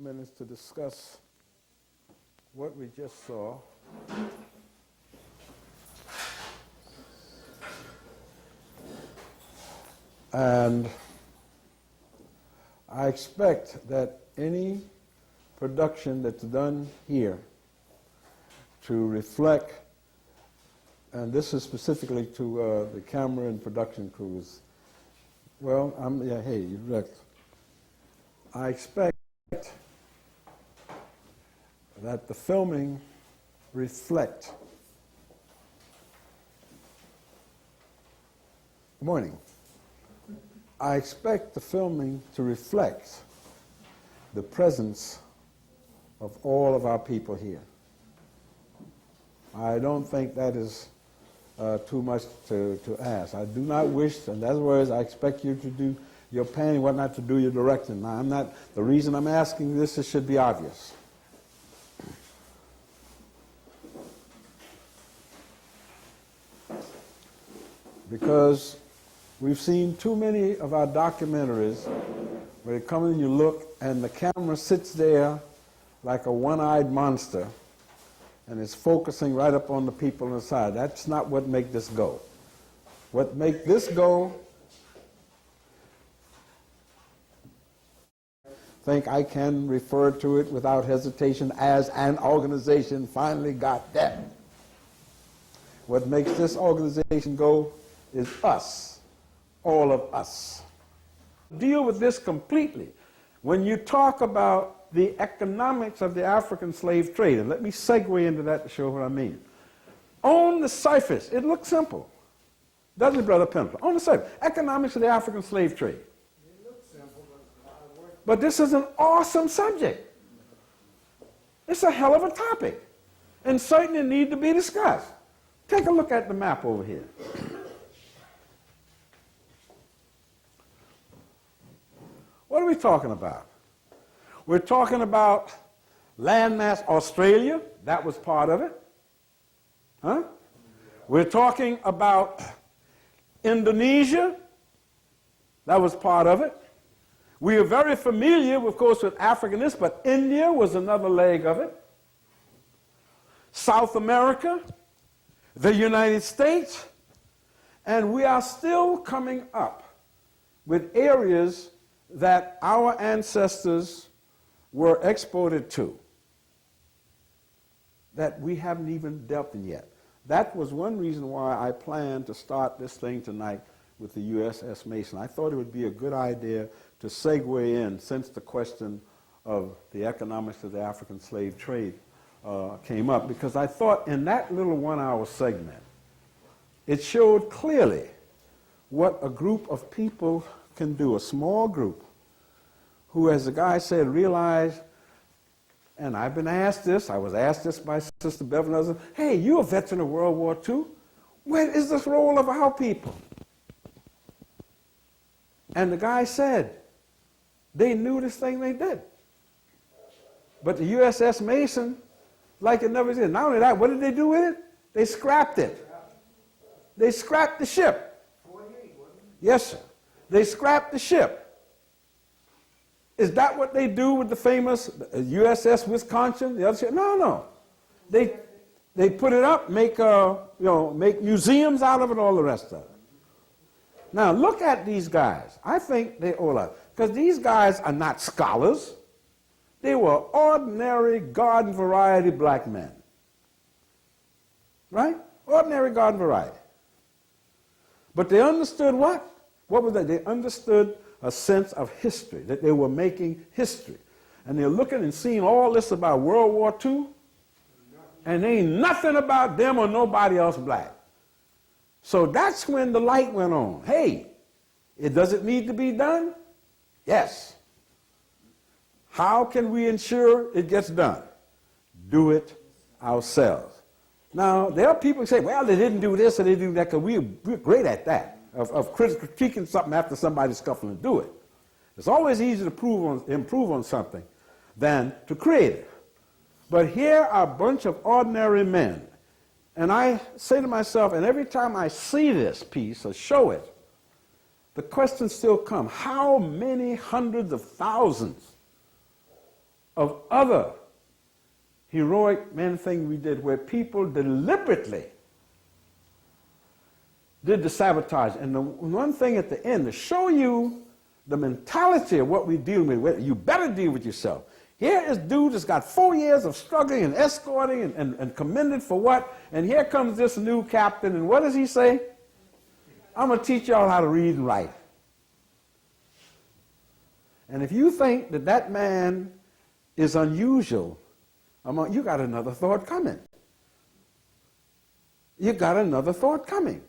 minutes to discuss what we just saw. And I expect that any production that's done here to reflect, and this is specifically to the camera and production crews. Well, hey, you're right. I expect that the filming reflect. Good morning. I expect the filming to reflect the presence of all of our people here. I don't think that is too much to ask. I do not wish, in other words, I expect you to do your panning, what not to do your directing. Now, I'm not, the reason I'm asking this, it should be obvious. Because we've seen too many of our documentaries where you come and you look and the camera sits there like a one-eyed monster and it's focusing right up on the people on the side. That's not what make this go. What make this go, I think I can refer to it without hesitation as an organization finally got that. What makes this organization go is us, all of us. Deal with this completely. When you talk about the economics of the African slave trade, and let me segue into that to show what I mean. On the surface, it looks simple. Doesn't it, Brother Pendleton? On the surface, economics of the African slave trade. It looks simple, but it's a lot of work. But this is an awesome subject. It's a hell of a topic, and certainly need to be discussed. Take a look at the map over here. What are we talking about? We're talking about landmass Australia. That was part of it. Huh? We're talking about Indonesia. That was part of it. We are very familiar, of course, with Africanists, but India was another leg of it. South America, the United States, and we are still coming up with areas that our ancestors were exported to that we haven't even dealt in yet. That was one reason why I planned to start this thing tonight with the USS Mason. I thought it would be a good idea to segue in, since the question of the economics of the African slave trade came up, because I thought in that little 1-hour segment, it showed clearly what a group of people can do, a small group, who, as the guy said, realized, and I've been asked this, I was asked this by Sister Bevan, hey, you're a veteran of World War II. Where is this role of our people? And the guy said, they knew this thing they did. But the USS Mason, like it never did. Not only that, what did they do with it? They scrapped it. They scrapped the ship. 48, wasn't it? Yes, sir. They scrapped the ship. Is that what they do with the famous USS Wisconsin? The other ship? No, no. They put it up, make make museums out of it, all the rest of it. Now look at these guys. I think they all are, because these guys are not scholars. They were ordinary garden variety black men, right? Ordinary garden variety. But they understood what? What was that? They understood a sense of history, that they were making history. And they're looking and seeing all this about World War II, and there ain't nothing about them or nobody else black. So that's when the light went on. Hey, does it need to be done? Yes. How can we ensure it gets done? Do it ourselves. Now, there are people who say, well, they didn't do this or they didn't do that, because we're great at that. Of critiquing something after somebody's scuffling to do it. It's always easier to improve on something than to create it. But here are a bunch of ordinary men. And I say to myself, and every time I see this piece or show it, the questions still come. How many hundreds of thousands of other heroic men things we did where people deliberately did the sabotage. And the one thing at the end to show you the mentality of what we deal with, you better deal with yourself. Here is dude that's got 4 years of struggling and escorting and commended for what? And here comes this new captain, and what does he say? I'm going to teach y'all how to read and write. And if you think that that man is unusual, you got another thought coming. You got another thought coming.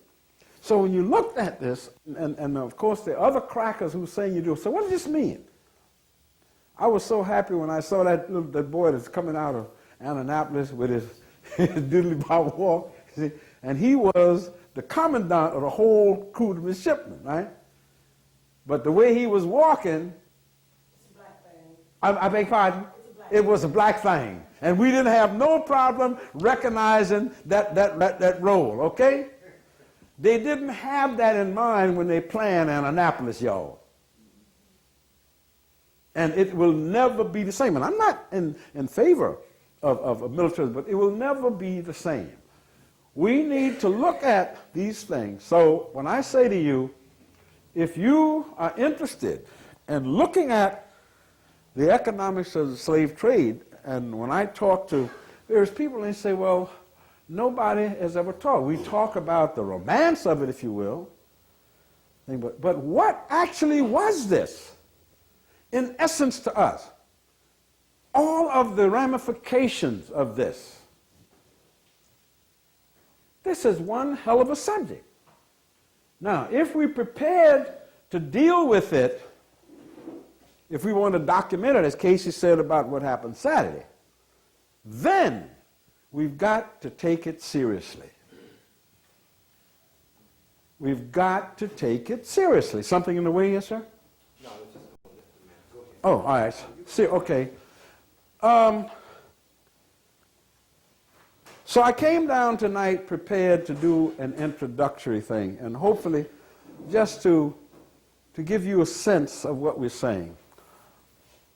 So when you looked at this, and of course the other crackers who saying you do, so what does this mean? I was so happy when I saw that boy that's coming out of Annapolis with his diddly bob walk, and he was the commandant of the whole crew of midshipmen, right? But the way he was walking, it's a black thing. I beg pardon? It was a black thing. And we didn't have no problem recognizing that role, okay? They didn't have that in mind when they planned Annapolis, y'all. And it will never be the same. And I'm not in favor of militarism, but it will never be the same. We need to look at these things. So when I say to you, if you are interested in looking at the economics of the slave trade, and when I talk to various people, they say, well, nobody has ever taught. We talk about the romance of it, if you will. But what actually was this? In essence to us, all of the ramifications of this. This is one hell of a subject. Now, if we're prepared to deal with it, if we want to document it, as Casey said about what happened Saturday, then we've got to take it seriously. We've got to take it seriously. Something in the way here, sir? No, it's just go ahead. Oh, all right. See, okay. So I came down tonight prepared to do an introductory thing, and hopefully just to give you a sense of what we're saying.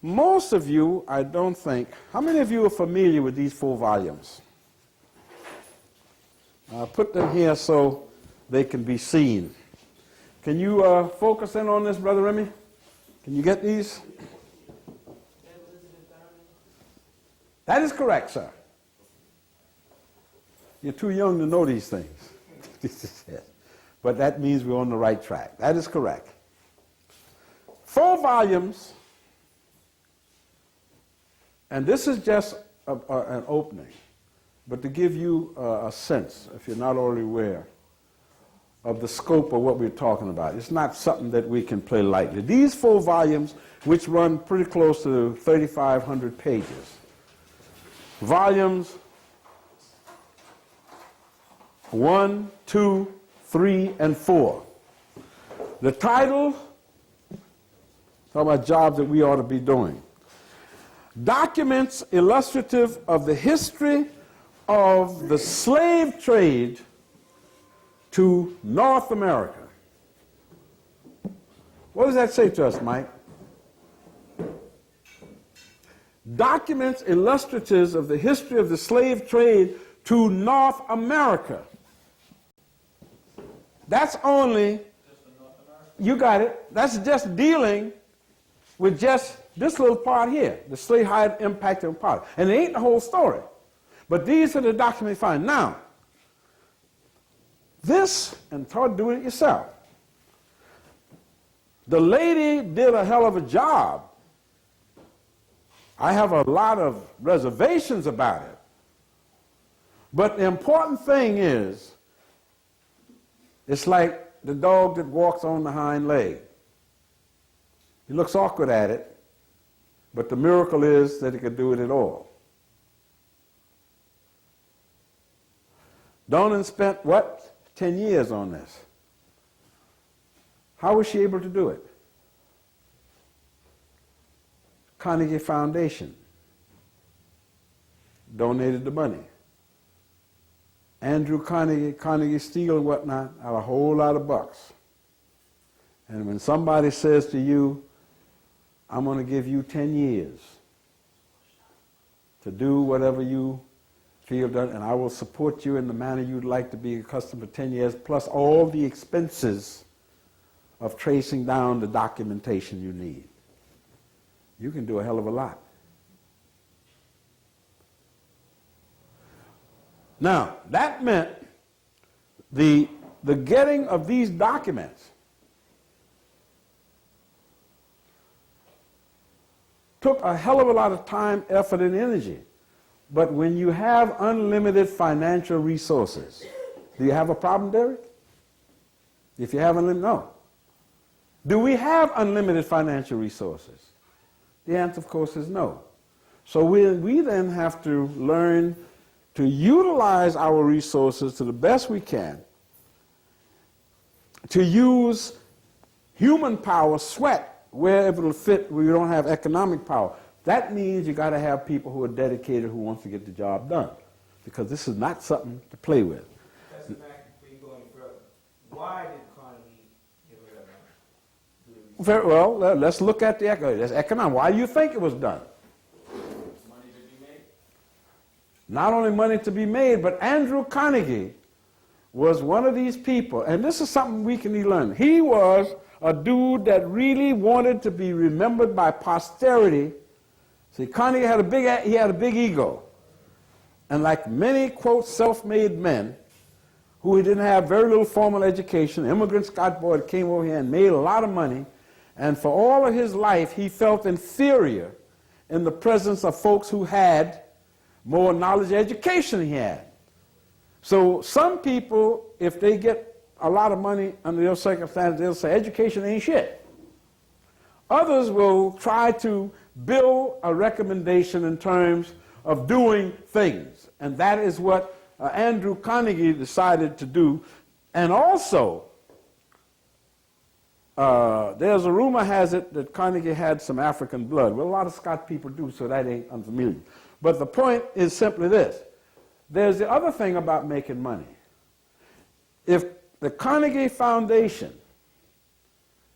Most of you, I don't think, how many of you are familiar with these 4 volumes? I'll put them here so they can be seen. Can you focus in on this, Brother Remy? Can you get these? That is correct, sir. You're too young to know these things. But that means we're on the right track. That is correct. 4 volumes, and this is just an opening, but to give you a sense, if you're not already aware, of the scope of what we're talking about. It's not something that we can play lightly. These 4 volumes, which run pretty close to 3,500 pages, volumes 1, 2, 3, and 4. The title, talk about jobs that we ought to be doing. Documents illustrative of the history of the slave trade to North America. What does that say to us, Mike? Documents illustrative of the history of the slave trade to North America. That's only, you got it, that's just dealing with just this little part here, the slave hide impact and part. And it ain't the whole story. But these are the documents you find. Now, this, and try to do it yourself. The lady did a hell of a job. I have a lot of reservations about it. But the important thing is, it's like the dog that walks on the hind leg. He looks awkward at it, but the miracle is that he could do it at all. Donan spent, what, 10 years on this. How was she able to do it? Carnegie Foundation donated the money. Andrew Carnegie, Carnegie Steel and whatnot, had a whole lot of bucks. And when somebody says to you, I'm going to give you 10 years, to do whatever you feel done, and I will support you in the manner you'd like to be accustomed for 10 years, plus all the expenses of tracing down the documentation you need. You can do a hell of a lot. Now, that meant the getting of these documents took a hell of a lot of time, effort, and energy. But when you have unlimited financial resources, do you have a problem, Derek? If you have unlimited, no. Do we have unlimited financial resources? The answer, of course, is no. So we then have to learn to utilize our resources to the best we can, to use human power, sweat, wherever it'll fit where you don't have economic power. That means you got to have people who are dedicated, who wants to get the job done, because this is not something to play with. That's Mackey, before you go any further. Why did Carnegie get rid of Very well, let's look at the economic. Why do you think it was done? money to be made? Not only money to be made, but Andrew Carnegie was one of these people, and this is something we can learn. He was a dude that really wanted to be remembered by posterity. See, Carnegie had a big ego. And like many, quote, self-made men who didn't have very little formal education, immigrant Scott boy that came over here and made a lot of money, and for all of his life he felt inferior in the presence of folks who had more knowledge and education than he had. So some people, if they get a lot of money under those circumstances, they'll say education ain't shit. Others will try to build a recommendation in terms of doing things. And that is what Andrew Carnegie decided to do. And also, there's a rumor has it that Carnegie had some African blood. Well, a lot of Scott people do, so that ain't unfamiliar. But the point is simply this. There's the other thing about making money. If the Carnegie Foundation,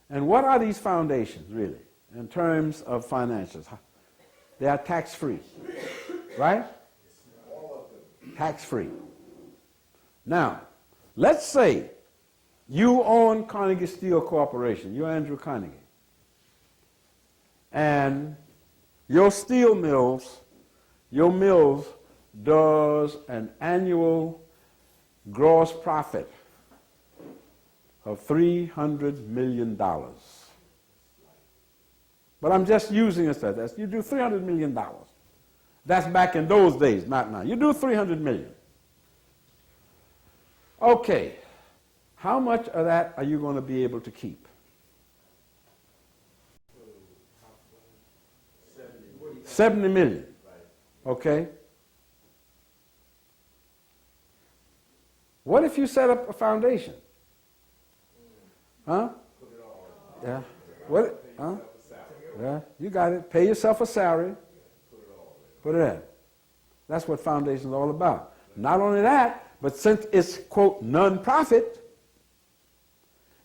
and what are these foundations really in terms of financials? They are tax-free, right? Tax-free. Now, let's say you own Carnegie Steel Corporation, you're Andrew Carnegie, and your steel mills, does an annual gross profit of $300 million. But I'm just using this as you do $300 million. That's back in those days, not now. You do $300 million. Okay, how much of that are you going to be able to keep? 70 million. Okay. What if you set up a foundation? Huh? Yeah. What? Huh? Yeah. You got it. Pay yourself a salary. Put it in. That's what foundation is all about. Not only that, but since it's, quote, non-profit,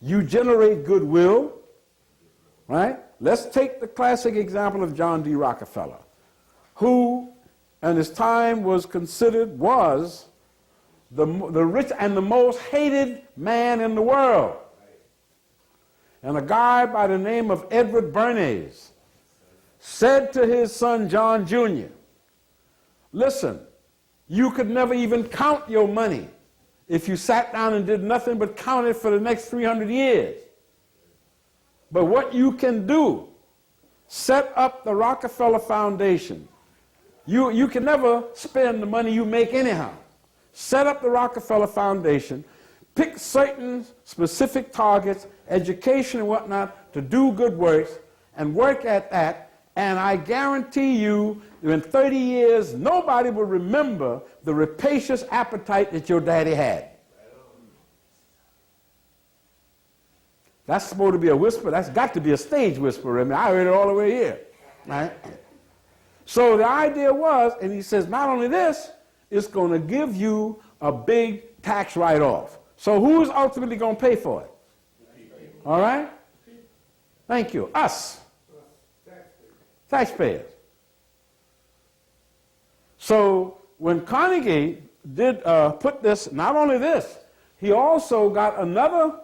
you generate goodwill, right? Let's take the classic example of John D. Rockefeller, who, in his time, was the rich and the most hated man in the world. And a guy by the name of Edward Bernays said to his son John Jr., listen, you could never even count your money if you sat down and did nothing but count it for the next 300 years. But what you can do, set up the Rockefeller Foundation. You can never spend the money you make anyhow. Set up the Rockefeller Foundation, pick certain specific targets, education and whatnot, to do good works, and work at that, and I guarantee you, in 30 years, nobody will remember the rapacious appetite that your daddy had. That's supposed to be a whisper. That's got to be a stage whisper. I mean, I heard it all the way here. Right? So the idea was, and he says, not only this, it's going to give you a big tax write-off. So who's ultimately going to pay for it? All right? Thank you. Us. Taxpayers. So when Carnegie did put this, not only this, he also got another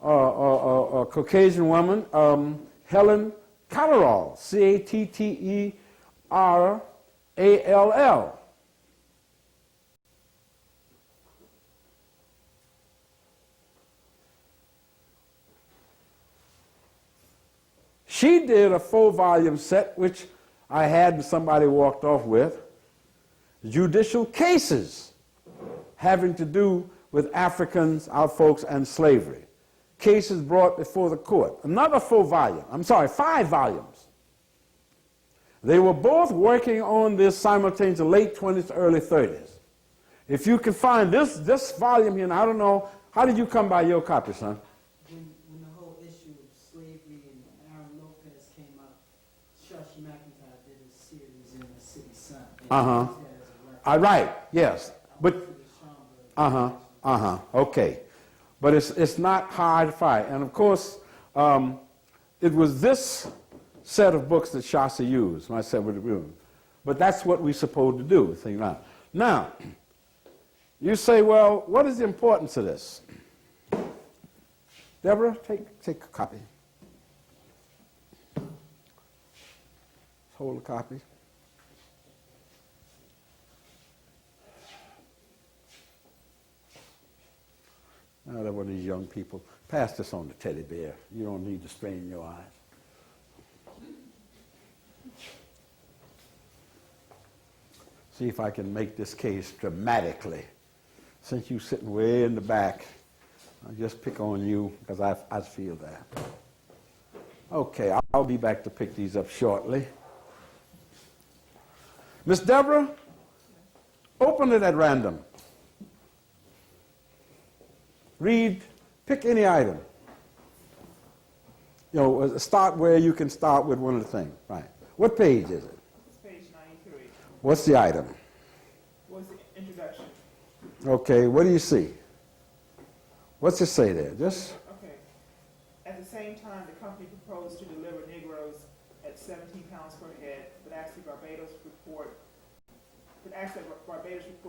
Caucasian woman, Helen Catterall, Catterall. She did a 4-volume set, which I had and somebody walked off with, judicial cases having to do with Africans, our folks, and slavery. Cases brought before the court. Another 5 volumes. They were both working on this simultaneously, late 20s, early 30s. If you can find this volume here, and I don't know, how did you come by your copy, son? When the whole issue of slavery and Aaron Lopez came up, Mackey did a series in the City Sun. Right, yes. But, okay. But it's not hard to find. And of course, it was this set of books that Shasta used when I said with the room. But that's what we're supposed to do. Think about it. Now, you say, well, what is the importance of this? Deborah, take a copy. Hold a copy. Now, that one of these young people. Pass this on to Teddy Bear. You don't need to strain your eyes. See if I can make this case dramatically. Since you're sitting way in the back, I'll just pick on you because I feel that. Okay, I'll be back to pick these up shortly. Miss Deborah, open it at random. Read, pick any item. You know, start where you can start with one of the things. Right. What page is it? It's page 93. What's the item? What's the introduction? Okay, what do you see? What's it say there? Just. Okay. At the same time, the company proposed to deliver Negroes at 17 pounds per head, but asked that Barbados report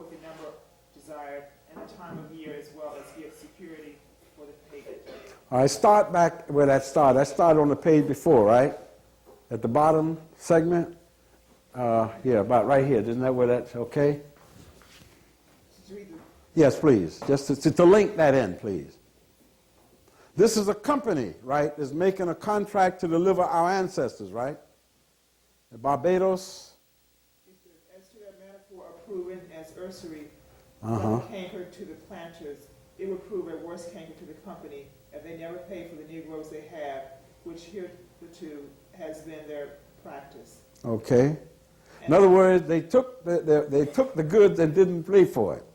the number desired and the time of year, as well as give security for the payment. All right, start back where that started. That started on the page before, right? At the bottom segment? Yeah, about right here. Isn't that where that's okay? Yes, please. Just to link that in, please. This is a company, right, that's making a contract to deliver our ancestors, right? At Barbados. As to that metaphor of proving as usury from the canker to the planters, it would prove a worse canker to the company if they never pay for the Negroes they have, which hitherto has been their practice. Okay. In other words, they took the goods and didn't pay for it.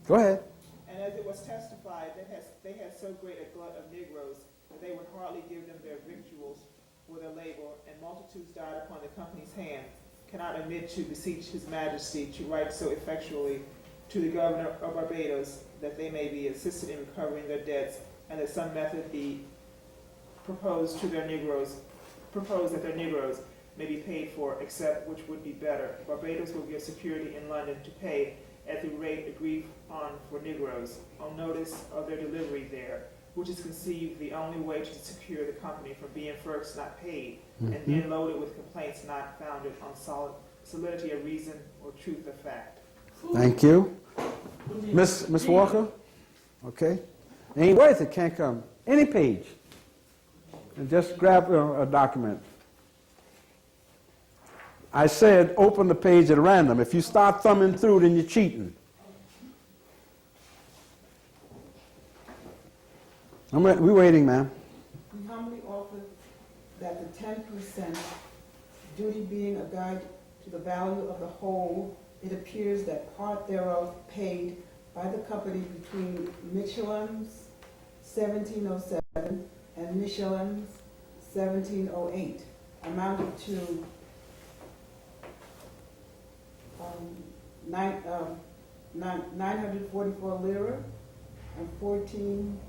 Go ahead. And as it was testified, they had so great a glut of Negroes that they would hardly give them their victuals for their labor, and multitudes died upon the company's hand, cannot admit to beseech his majesty to write so effectually to the governor of Barbados that they may be assisted in recovering their debts, and that some method be proposed that their Negroes may be paid for, except which would be better. Barbados will give security in London to pay at the rate agreed on for Negroes, on notice of their delivery there, which is conceived the only way to secure the company from being first not paid, and then loaded with complaints not founded on solidity of reason or truth of fact. Thank you. Miss Walker? Okay. Ain't worth it, can't come. Any page. And just grab a document. I said open the page at random. If you start thumbing through, then you're cheating. We're waiting, ma'am. We humbly offer that the 10% duty being a guide to the value of the whole, it appears that part thereof paid by the company between Michelin's 1707 and Michelin's 1708 amounted to 944 lira and 14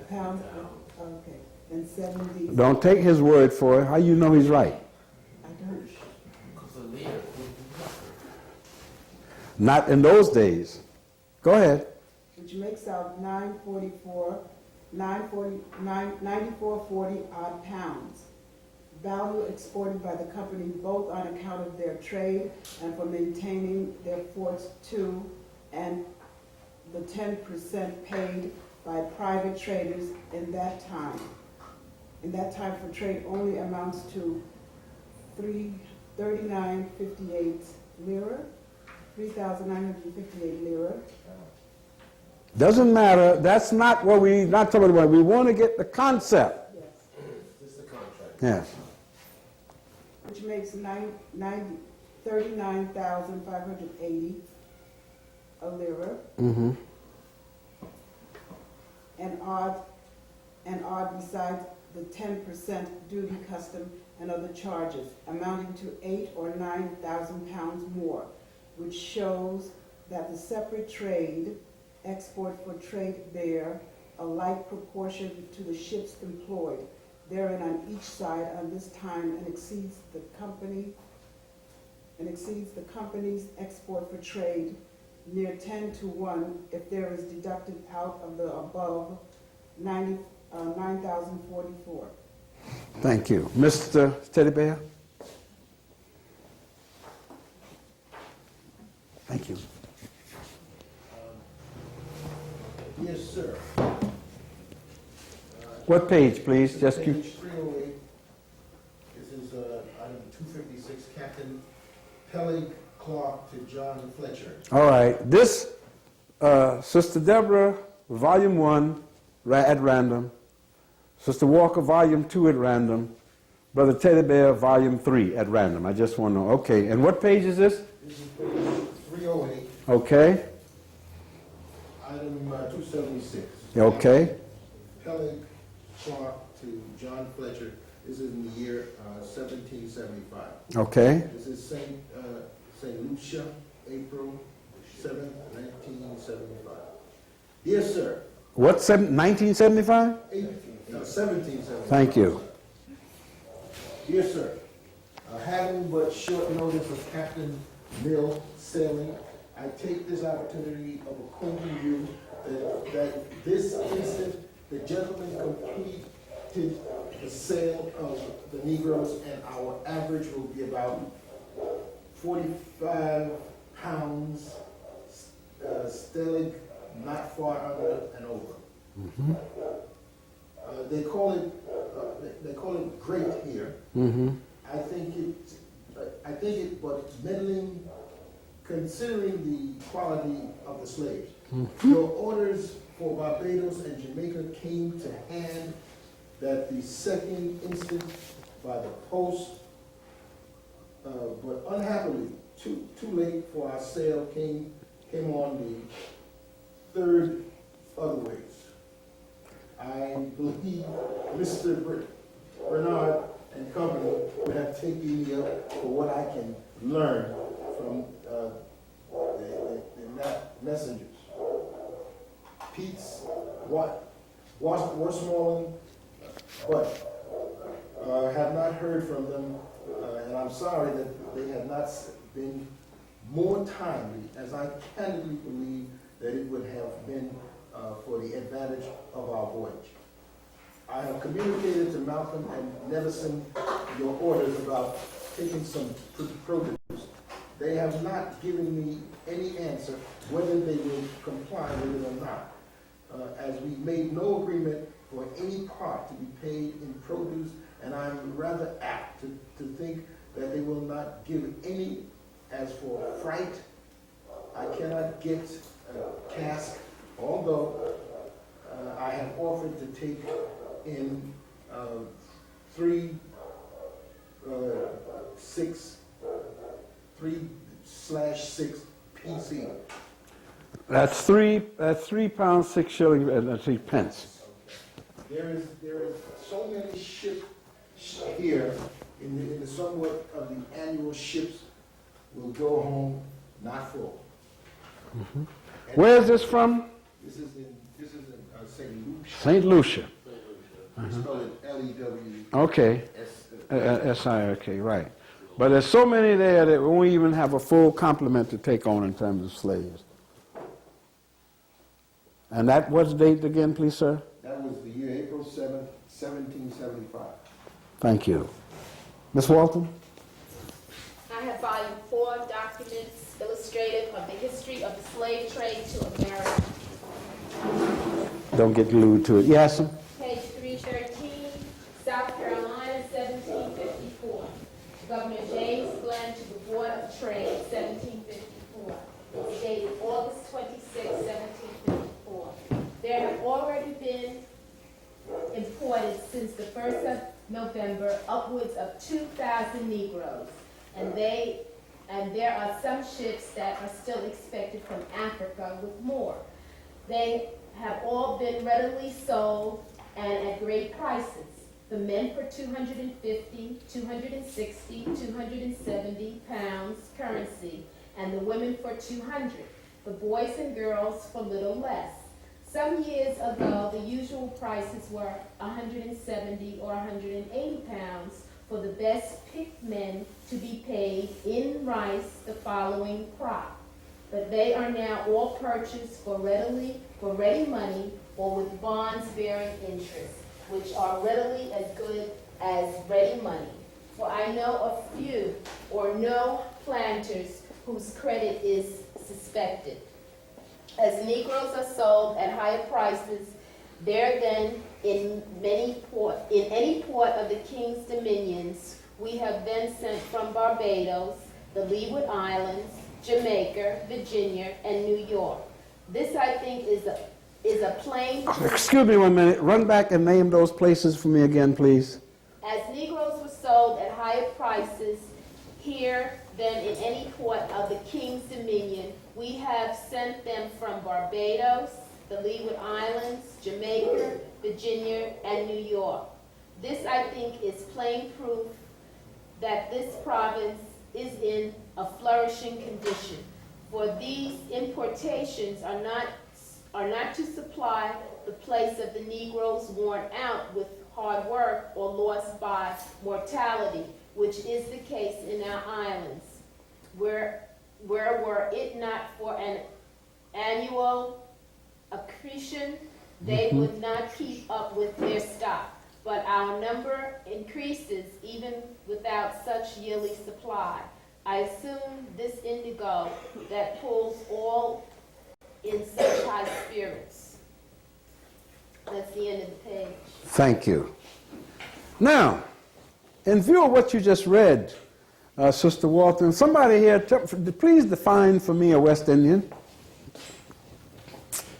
pounds. Okay, and 70. Don't take his word for it. How you know he's right? I don't. Not in those days. Go ahead. which makes out 9440 odd pounds. Value exported by the company both on account of their trade and for maintaining their forts to, and the 10% paid by private traders in that time. In that time for trade only amounts to 3958 lira, 3,958 lira. Doesn't matter. That's not what we not talking about. We want to get the concept. Yes. This is the contract. Yes. Which makes 39,580 a lira. Mm-hmm. And odd besides the 10% duty, custom, and other charges, amounting to 8,000 or 9,000 pounds more, which shows that the separate trade, export for trade bear a like proportion to the ships employed therein on each side on this time, and exceeds the company's export for trade near 10 to 1 if there is deducted out of the above 9,044. Thank you. Mr. Teddy Bear? Thank you. Yes, sir. What page, please? Just keep. Page 308. This is item 256, Captain Peleg Clark to John Fletcher. All right. This, Sister Deborah, Volume 1, at random. Sister Walker, Volume 2 at random. Brother Teddy Bear, Volume 3 at random. I just want to know. Okay. And what page is this? This is page 308, Okay. item 276. Okay. Peleg Clark to John Fletcher. This is in the year 1775. Okay. This is St. Lucia, April 7th, 1975. Yes, sir. What, 1975? 1775. Thank you. Yes, sir. Having but short notice of Captain Mill sailing, I take this opportunity of acquainting you that this instant the gentleman completed the sale of the Negroes, and our average will be about 45 pounds sterling, not far under and over. Mm-hmm. They call it great here. Mm-hmm. I think it, but meddling, considering the quality of the slaves. Mm-hmm. Your orders for Barbados and Jamaica came to hand that the second instant by the post, but unhappily, too late for our sale came on the third other ways. I believe Mr. Bernard and company would have taken me up for what I can learn from the messengers. Pete's, Westmoreland, but have not heard from them, and I'm sorry that they have not been more timely, as I candidly believe that it would have been for the advantage of our voyage. I have communicated to Malcolm and Nevison your orders about taking some produce. They have not given me any answer whether they will comply with it or not, as we made no agreement for any part to be paid in produce, and I'm rather apt to think that they will not give any. As for freight, I cannot get a cask, although I have offered to take in 3/6 PC. That's 3 pounds, 6 shillings, and 3 pence. There is so many ships here in the somewhat of the annual ships will go home not full. Mm-hmm. Where is this from? This is in St. Lucia. St. Lucia. We spell it L-E-W. Okay. S. S-I-R-K, right. But there's so many there that we won't even have a full complement to take on in terms of slaves. And that was the date again, please, sir? That was the year April 7th, 1775. Thank you. Ms. Walton? I have volume 4, documents illustrative of the history of the slave trade to America. Don't get glued to it. Yes, sir? Page 313, South Carolina, 1754. Governor James Glenn to the Board of Trade, 1754. It's dated August 26, 1754. There have already been imported since the 1st of November upwards of 2,000 Negroes, and there are some ships that are still expected from Africa with more. They have all been readily sold and at great prices. The men for 250, 260, 270 pounds currency, and the women for 200. The boys and girls for little less. Some years ago, the usual prices were 170 or 180 pounds for the best picked men to be paid in rice the following crop. But they are now all purchased for ready money or with bonds bearing interest, which are readily as good as ready money. For I know a few or no planters whose credit is suspected. As Negroes are sold at higher prices, there then in any port of the King's dominions, we have then sent from Barbados, the Leeward Islands, Jamaica, Virginia, and New York. This, I think, is a plain... Excuse me 1 minute. Run back and name those places for me again, please. As Negroes were sold at higher prices here than in any port of the King's dominion, we have sent them from Barbados, the Leeward Islands, Jamaica, Virginia, and New York. This, I think, is plain proof that this province is in a flourishing condition. For these importations are not to supply the place of the Negroes worn out with hard work or lost by mortality, which is the case in our islands, where were it not for an annual accretion, they would not keep up with their stock. But our number increases even without such yearly supply. I assume this indigo that pulls all in such high spirits. That's the end of the page. Thank you. Now, in view of what you just read, Sister Walton, somebody here, please define for me a West Indian.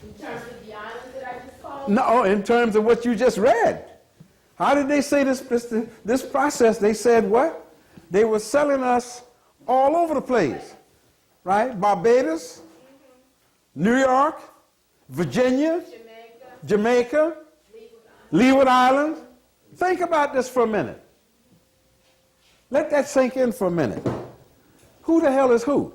In terms of the islands that I just called? No, in terms of what you just read. How did they say this process? They said what? They were selling us all over the place, right? Barbados, New York, Virginia, Jamaica, Leeward Islands. Think about this for a minute. Let that sink in for a minute. Who the hell is who?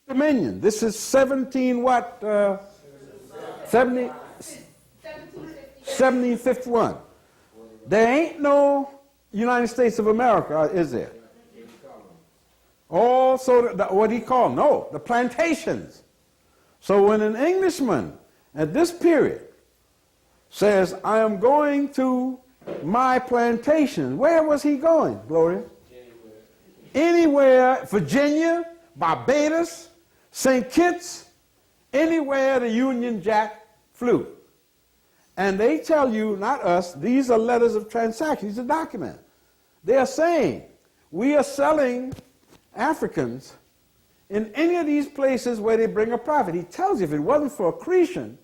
Dominion. This is 1751. There ain't no United States of America, is there? Also, what he called? No, the plantations. So when an Englishman at this period says, I am going to my plantation, where was he going, Gloria? Anywhere, Virginia, Barbados, St. Kitts, anywhere the Union Jack flew. And they tell you, not us, these are letters of transaction, these are documents. They are saying, we are selling Africans in any of these places where they bring a profit. He tells you if it wasn't for accretion,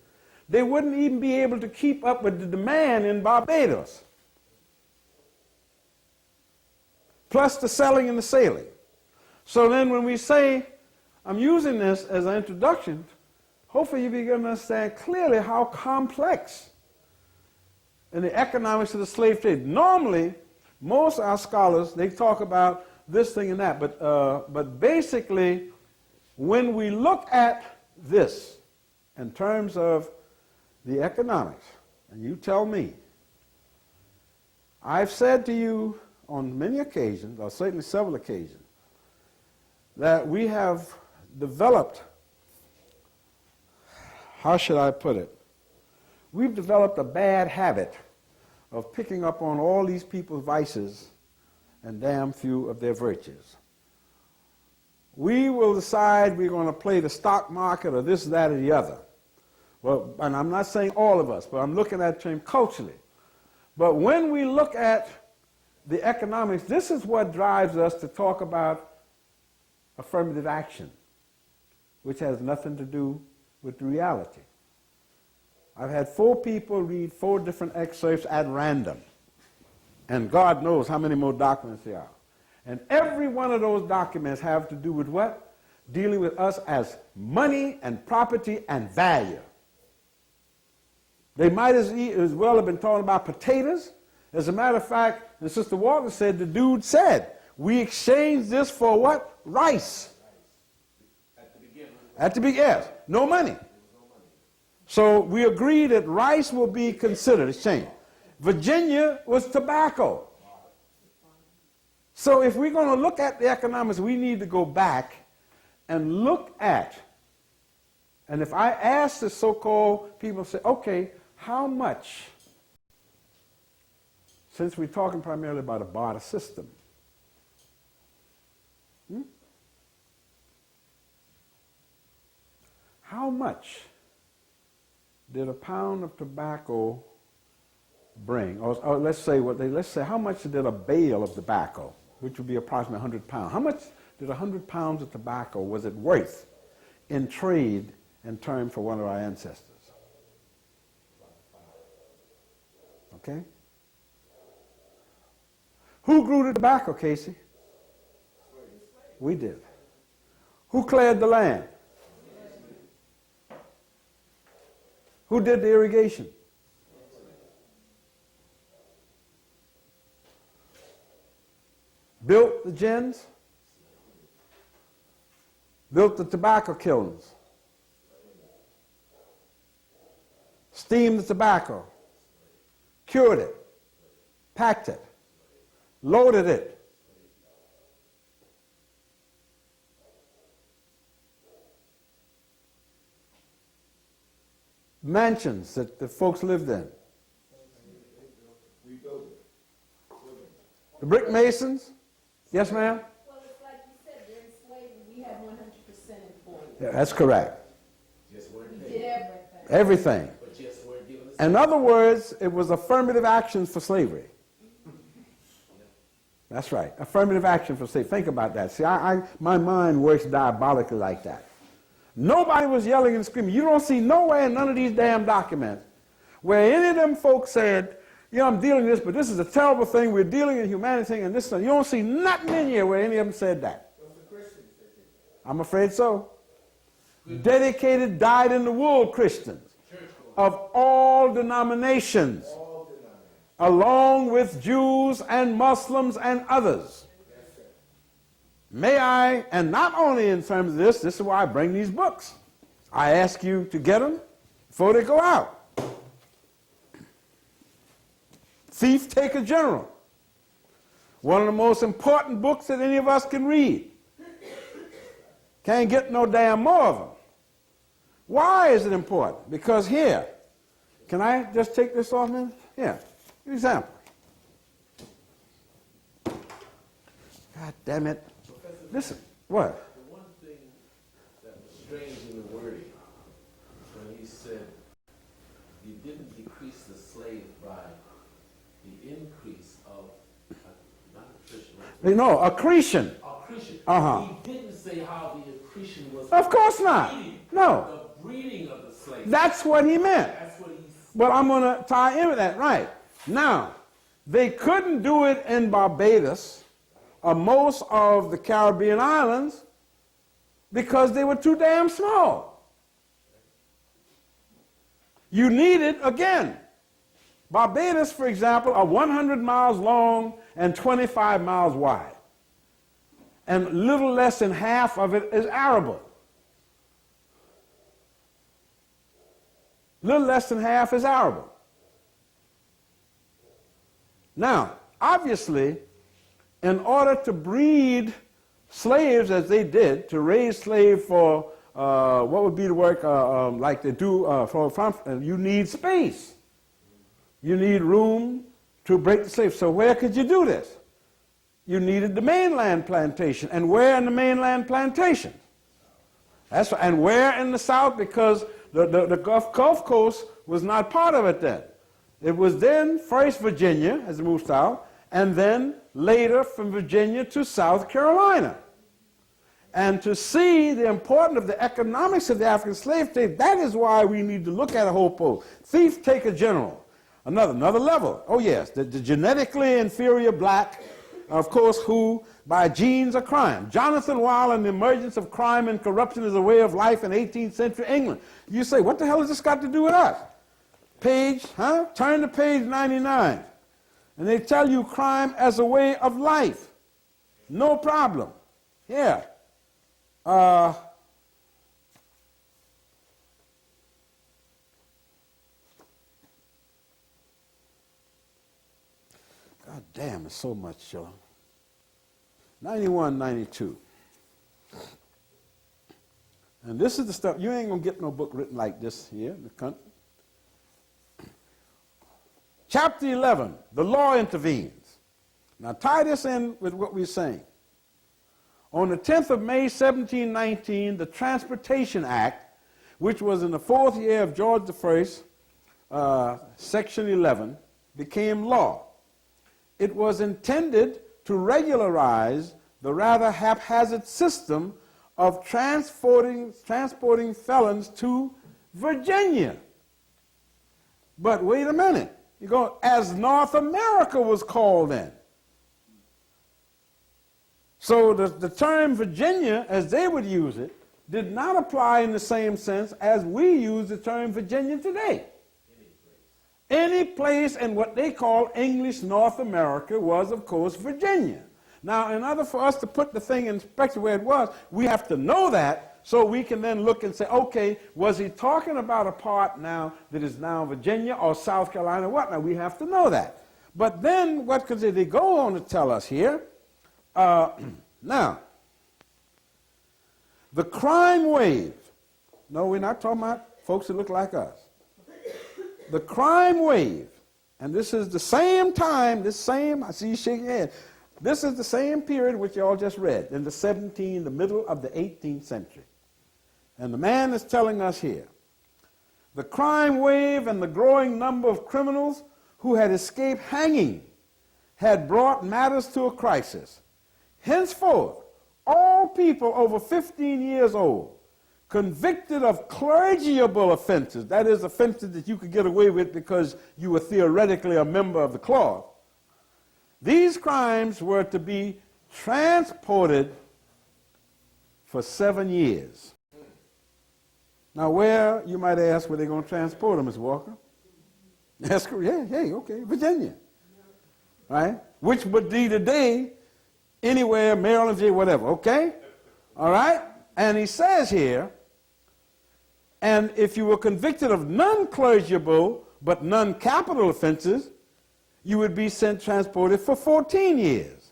they wouldn't even be able to keep up with the demand in Barbados. Plus the selling and the sailing. So then when we say, I'm using this as an introduction, hopefully you begin to understand clearly how complex in the economics of the slave trade. Normally, most of our scholars, they talk about this thing and that, but basically, when we look at this in terms of the economics, and you tell me, I've said to you on many occasions, or certainly several occasions, that we have developed, how should I put it? We've developed a bad habit of picking up on all these people's vices and damn few of their virtues. We will decide we're going to play the stock market or this, that, or the other. Well, and I'm not saying all of us, but I'm looking at it culturally. But when we look at the economics, this is what drives us to talk about affirmative action, which has nothing to do with reality. I've had 4 people read 4 different excerpts at random, and God knows how many more documents there are. And every one of those documents have to do with what? Dealing with us as money and property and value. They might as well have been talking about potatoes. As a matter of fact, and Sister Walker said, the dude said, we exchanged this for what? Rice. At the beginning, yes. No money. So we agreed that rice will be considered exchanged. Virginia was tobacco. So if we're going to look at the economics, we need to go back and look at, and if I ask the so-called people, say, okay, how much, since we're talking primarily about a barter system, how much did a pound of tobacco bring? Or let's say how much did a bale of tobacco, which would be approximately 100 pounds, how much did 100 pounds of tobacco was it worth in trade in terms for one of our ancestors? Okay? Who grew the tobacco, Casey? We did. Who cleared the land? Who did the irrigation? Built the gins? Built the tobacco kilns? Steamed the tobacco? Cured it? Packed it? Loaded it? Mansions that the folks lived in? The brick masons? Yes, ma'am? Well, it's like you said, during slavery, we had 100% employment. Yeah, that's correct. We did everything. Everything. In other words, it was affirmative actions for slavery. That's right. Affirmative action for slavery. Think about that. See, my mind works diabolically like that. Nobody was yelling and screaming. You don't see nowhere in none of these damn documents where any of them folks said, you know, I'm dealing with this, but this is a terrible thing. We're dealing in humanity and this. You don't see nothing in here where any of them said that. I'm afraid so. Dedicated, dyed-in-the-wool Christians of all denominations, along with Jews and Muslims and others. May I, and not only in terms of this is why I bring these books. I ask you to get them before they go out. Thief Taker General. One of the most important books that any of us can read. Can't get no damn more of them. Why is it important? Because here, can I just take this off, man? Yeah, example. God damn it. Listen, what? The one thing that was strange in the wording, when he said, you didn't decrease the slave by the increase of, not attrition. No, accretion. Accretion. Uh-huh. He didn't say how the accretion was. Of course not. No. The breeding of the slave. That's what he meant. That's what he said. But I'm going to tie in with that, right. Now, they couldn't do it in Barbados or most of the Caribbean islands because they were too damn small. You needed, again, Barbados, for example, are 100 miles long and 25 miles wide. And little less than half of it is arable. Little less than half is arable. Now, obviously, in order to breed slaves as they did, to raise slaves for what would be the work like they do you need space. You need room to break the slaves. So where could you do this? You needed the mainland plantation. And where in the mainland plantation? That's right. And where in the South? Because the Gulf Coast was not part of it then. It was then first Virginia as it moved south, and then later from Virginia to South Carolina. And to see the importance of the economics of the African slave trade, that is why we need to look at a whole post. Thief, taker, general. Another level. Oh yes, the genetically inferior black, of course, who by genes are crime. Jonathan Wild and the emergence of crime and corruption as a way of life in 18th century England. You say, what the hell has this got to do with us? Turn to page 99. And they tell you crime as a way of life. No problem. Yeah. God damn, it's so much, y'all. 91, 92. And this is the stuff, you ain't going to get no book written like this here in the country. Chapter 11, the law intervenes. Now tie this in with what we're saying. On the 10th of May, 1719, the Transportation Act, which was in the 4th year of George I, Section 11, became law. It was intended to regularize the rather haphazard system of transporting felons to Virginia. But wait a minute. You go, as North America was called then. So the term Virginia, as they would use it, did not apply in the same sense as we use the term Virginia today. Any place in what they call English North America was, of course, Virginia. Now, in order for us to put the thing in perspective where it was, we have to know that so we can then look and say, okay, was he talking about a part now that is now Virginia or South Carolina? What? Now, we have to know that. But then what could they go on to tell us here? Now, the crime wave. No, we're not talking about folks that look like us. The crime wave, and this is the same time, I see you shaking your head. This is the same period which you all just read, in the middle of the 18th century. And the man is telling us here, the crime wave and the growing number of criminals who had escaped hanging had brought matters to a crisis. Henceforth, all people over 15 years old convicted of clergyable offenses, that is, offenses that you could get away with because you were theoretically a member of the cloth, these crimes were to be transported for 7 years. Now, where, you might ask, were they going to transport them, Mr. Walker? That's correct. Yeah, okay, Virginia. Right? Which would be today anywhere, Maryland, Virginia, whatever, okay? All right? And he says here, and if you were convicted of non-clergyable but non-capital offenses, you would be transported for 14 years.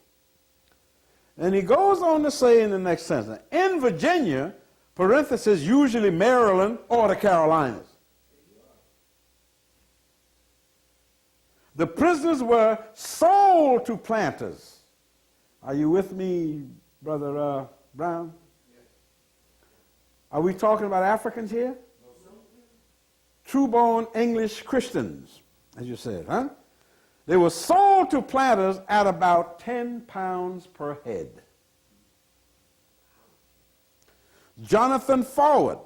And he goes on to say in the next sentence, in Virginia, parenthesis, usually Maryland or the Carolinas, the prisoners were sold to planters. Are you with me, Brother Brown? Are we talking about Africans here? True-born English Christians, as you said, huh? They were sold to planters at about 10 pounds per head. Jonathan Forward,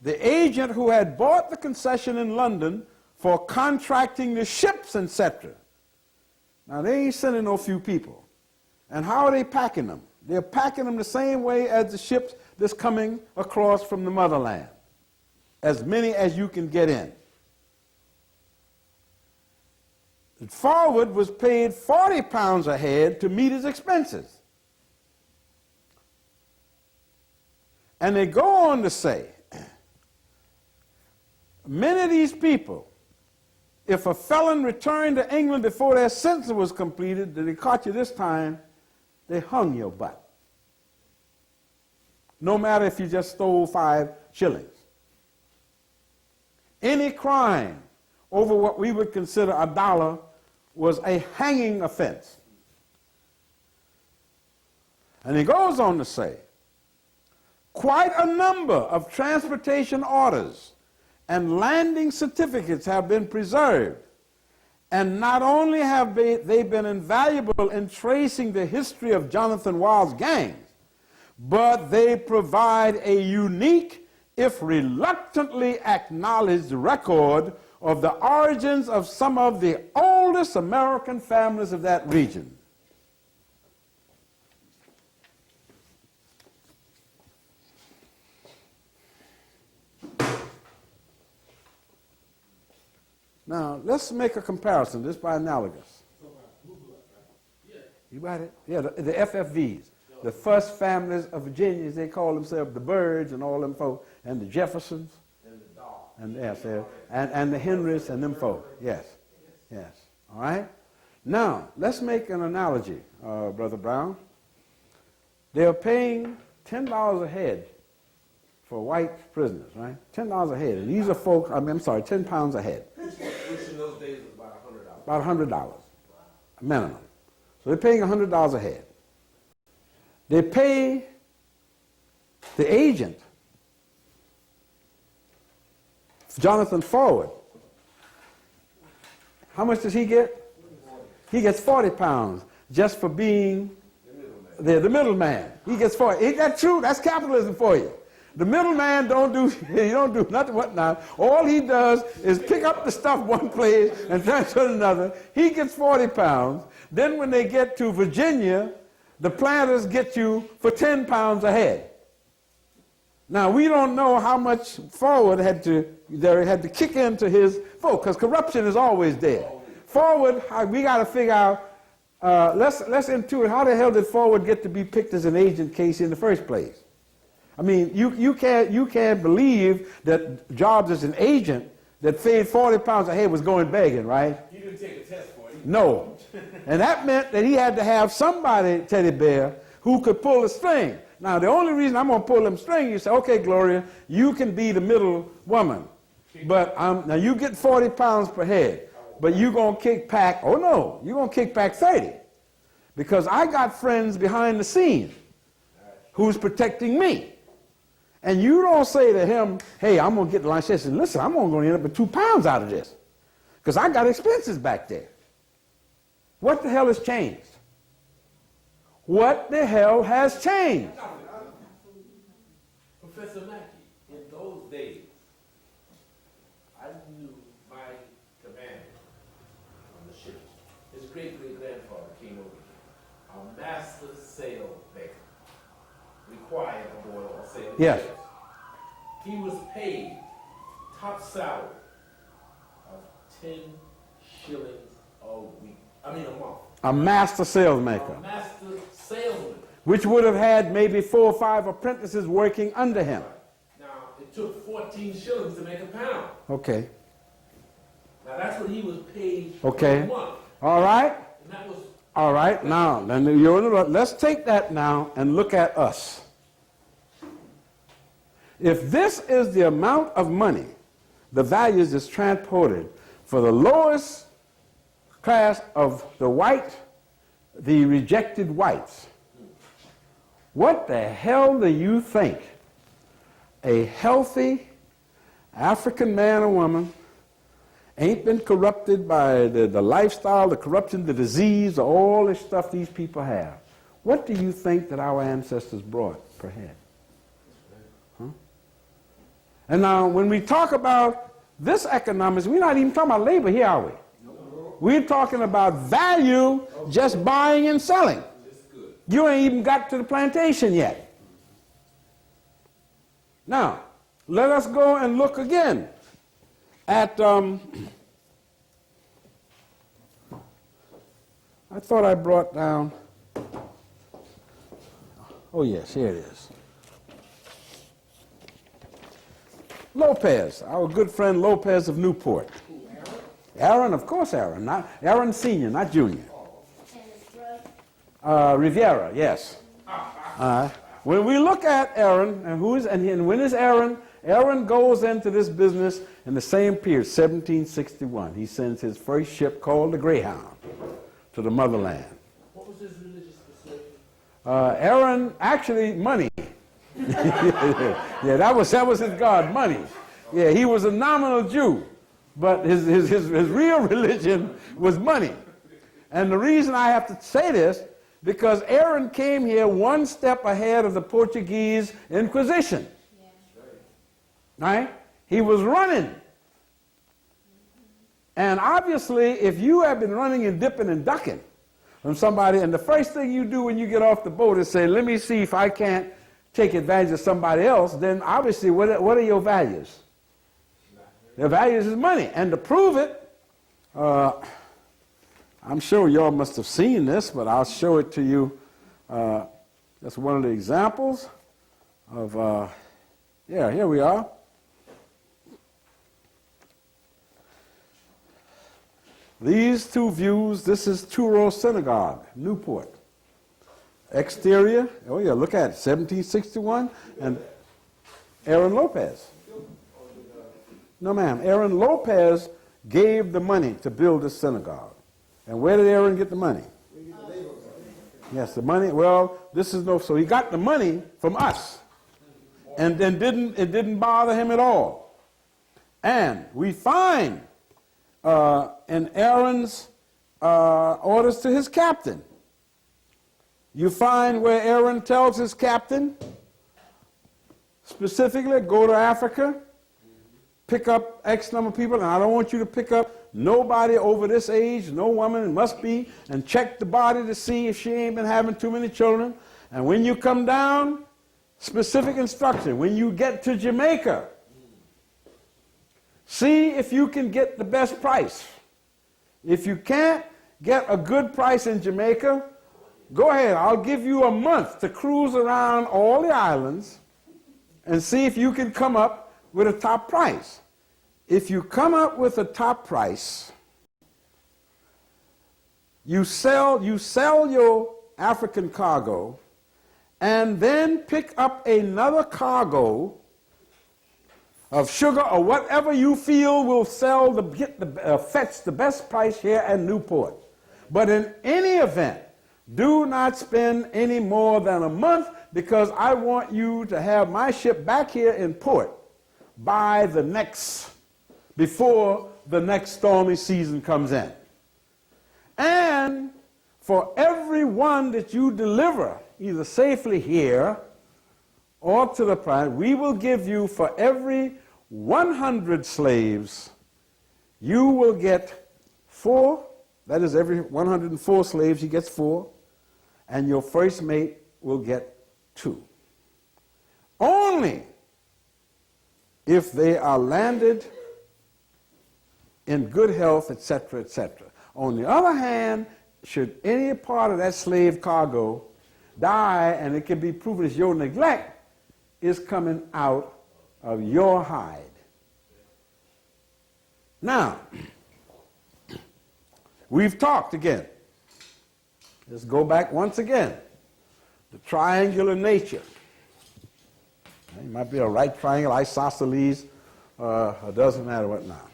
the agent who had bought the concession in London for contracting the ships, etc. Now, they ain't sending no few people. And how are they packing them? They're packing them the same way as the ships that's coming across from the motherland. As many as you can get in. Forward was paid 40 pounds a head to meet his expenses. And they go on to say, many of these people, if a felon returned to England before their sentence was completed, that they caught you this time, they hung your butt. No matter if you just stole 5 shillings. Any crime over what we would consider $1 was a hanging offense. And he goes on to say, quite a number of transportation orders and landing certificates have been preserved. And not only have they been invaluable in tracing the history of Jonathan Wild's gangs, but they provide a unique, if reluctantly acknowledged, record of the origins of some of the oldest American families of that region. Now, let's make a comparison, this by analogous. You got it? Yeah, the FFVs, the first families of Virginia, as they call themselves, the Byrds and all them folk, and the Jeffersons, and yes, and the Henrys and them folk. Yes, yes. All right. Now, let's make an analogy, Brother Brown. They're paying $10 a head for white prisoners, right? $10 a head, and these are folks. I'm sorry, 10 pounds a head. Which in those days was about $100. About $100 minimum. So they're paying $100 a head. They pay the agent, Jonathan Forward. How much does he get? He gets 40 pounds just for being the middleman. He gets 40. Ain't that true? That's capitalism for you. The middleman don't do nothing whatnot. All he does is pick up the stuff one place and transfer it another. He gets 40 pounds. Then when they get to Virginia, the planters get you for 10 pounds a head. Now, we don't know how much Forward had to kick into his folk, because corruption is always there. Forward, we got to figure out, let's intuit, how the hell did Forward get to be picked as an agent case in the first place? I mean, you can't believe that Jobs as an agent that paid 40 pounds a head was going begging, right? He didn't take a test for it. No. And that meant that he had to have somebody, Teddy Bear, who could pull the string. Now, the only reason I'm going to pull them string, you say, okay, Gloria, you can be the middle woman. But now you get 40 pounds per head, but you're going to kick back, oh no, you're going to kick back 30. Because I got friends behind the scenes who's protecting me. And you don't say to him, hey, I'm going to get the lunch. He says, listen, I'm going to end up with 2 pounds out of this because I got expenses back there. What the hell has changed? What the hell has changed? Professor Mackey, in those days, I knew my commander on the ship. His great-great-grandfather came over here, a master sail maker. Required aboard all sailors. Yes. He was paid top salary of 10 shillings a week. I mean a month. A master sailmaker. A master salesman. Which would have had maybe 4 or 5 apprentices working under him. Now, it took 14 shillings to make a pound. Okay. Now, that's what he was paid Okay. for a month. All right. And that was... All right. Now, let's take that now and look at us. If this is the amount of money the values is transported for the lowest class of the rejected whites, what the hell do you think a healthy African man or woman ain't been corrupted by the lifestyle, the corruption, the disease, all this stuff these people have? What do you think that our ancestors brought per head? And now, when we talk about this economics, we're not even talking about labor here, are we? We're talking about value, just buying and selling. You ain't even got to the plantation yet. Now, let us go and look again at, I thought I brought down, oh yes, here it is. Lopez, our good friend Lopez of Newport. Aaron, of course Aaron, not Aaron Sr., not Junior. And his brother? Riviera, yes. When we look at Aaron, and when is Aaron? Aaron goes into this business in the same period, 1761. He sends his first ship called the Greyhound to the motherland. What was his religious persuasion? Aaron, actually, money. Yeah, that was his God, money. Yeah, he was a nominal Jew, but his real religion was money. And the reason I have to say this, because Aaron came here one step ahead of the Portuguese Inquisition. Right? He was running. And obviously, if you have been running and dipping and ducking from somebody, and the first thing you do when you get off the boat is say, let me see if I can't take advantage of somebody else, then obviously, what are your values? Their values is money. And to prove it, I'm sure y'all must have seen this, but I'll show it to you. That's one of the examples of, yeah, here we are. These two views, this is Touro Synagogue, Newport. Exterior, oh yeah, look at it, 1761, and Aaron Lopez. No ma'am, Aaron Lopez gave the money to build the synagogue. And where did Aaron get the money? Yes, the money, well, this is so he got the money from us. And then it didn't bother him at all. And we find in Aaron's orders to his captain, you find where Aaron tells his captain, specifically, go to Africa, pick up X number of people, and I don't want you to pick up nobody over this age, no woman, it must be, and check the body to see if she ain't been having too many children. And when you come down, specific instruction, when you get to Jamaica, see if you can get the best price. If you can't get a good price in Jamaica, go ahead, I'll give you a month to cruise around all the islands and see if you can come up with a top price. If you come up with a top price, you sell your African cargo and then pick up another cargo of sugar or whatever you feel will sell fetch the best price here at Newport. But in any event, do not spend any more than a month, because I want you to have my ship back here in port before the next stormy season comes in. And for every one that you deliver, either safely here or to the prime, we will give you, for every 100 slaves, you will get 4. That is, every 104 slaves, he gets 4. And your first mate will get 2. Only if they are landed in good health, etc., etc. On the other hand, should any part of that slave cargo die, and it can be proven as your neglect, is coming out of your hide. Now, we've talked again. Let's go back once again. The triangular nature. It might be a right triangle, isosceles, it doesn't matter what now.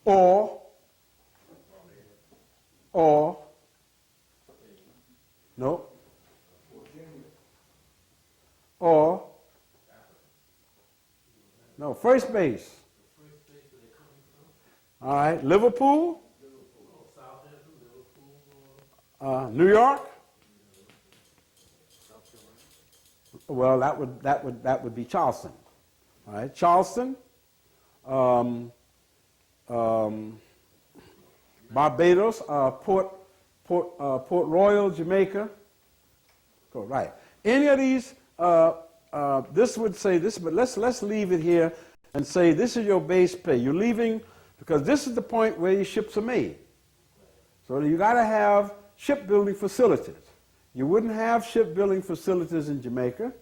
Or, no, or, no, first base. All right, Liverpool, New York. Well, that would be Charleston. All right, Charleston, Barbados, Port Royal, Jamaica. Oh, right. Any of these, this would say this, but let's leave it here and say this is your base pay. You're leaving because this is the point where your ships are made. So you got to have shipbuilding facilities. You wouldn't have shipbuilding facilities in Jamaica.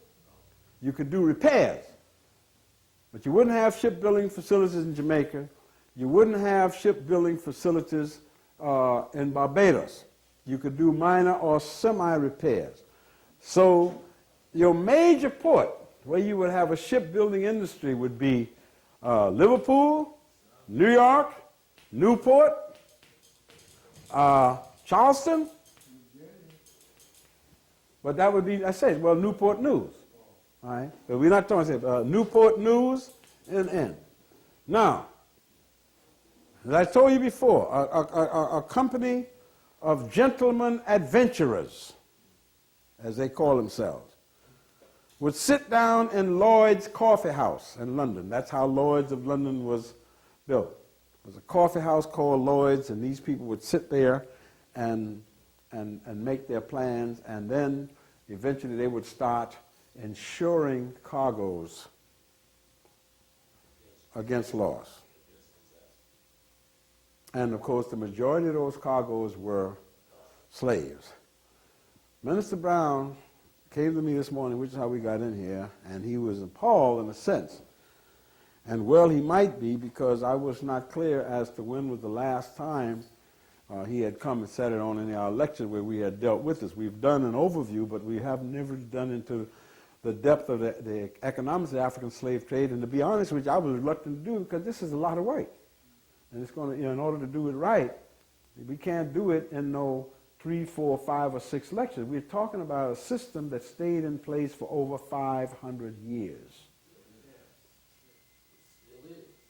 You could do repairs. But you wouldn't have shipbuilding facilities in Jamaica. You wouldn't have shipbuilding facilities in Barbados. You could do minor or semi-repairs. So your major port where you would have a shipbuilding industry would be Liverpool, New York, Newport, Charleston. But that would be, I said, well, Newport News. All right? But we're not talking about Newport News and N. Now, as I told you before, a company of gentlemen adventurers, as they call themselves, would sit down in Lloyd's Coffee House in London. That's how Lloyd's of London was built. It was a coffee house called Lloyd's, and these people would sit there and make their plans, and then eventually they would start insuring cargoes against loss. And of course, the majority of those cargoes were slaves. Minister Brown came to me this morning, which is how we got in here, and he was appalled in a sense. And well, he might be, because I was not clear as to when was the last time he had come and said it on any of our lectures where we had dealt with this. We've done an overview, but we have never done into the depth of the economics of the African slave trade. And to be honest with you, I was reluctant to do it because this is a lot of work. And it's going to, in order to do it right, we can't do it in no 3, 4, 5, or 6 lectures. We're talking about a system that stayed in place for over 500 years.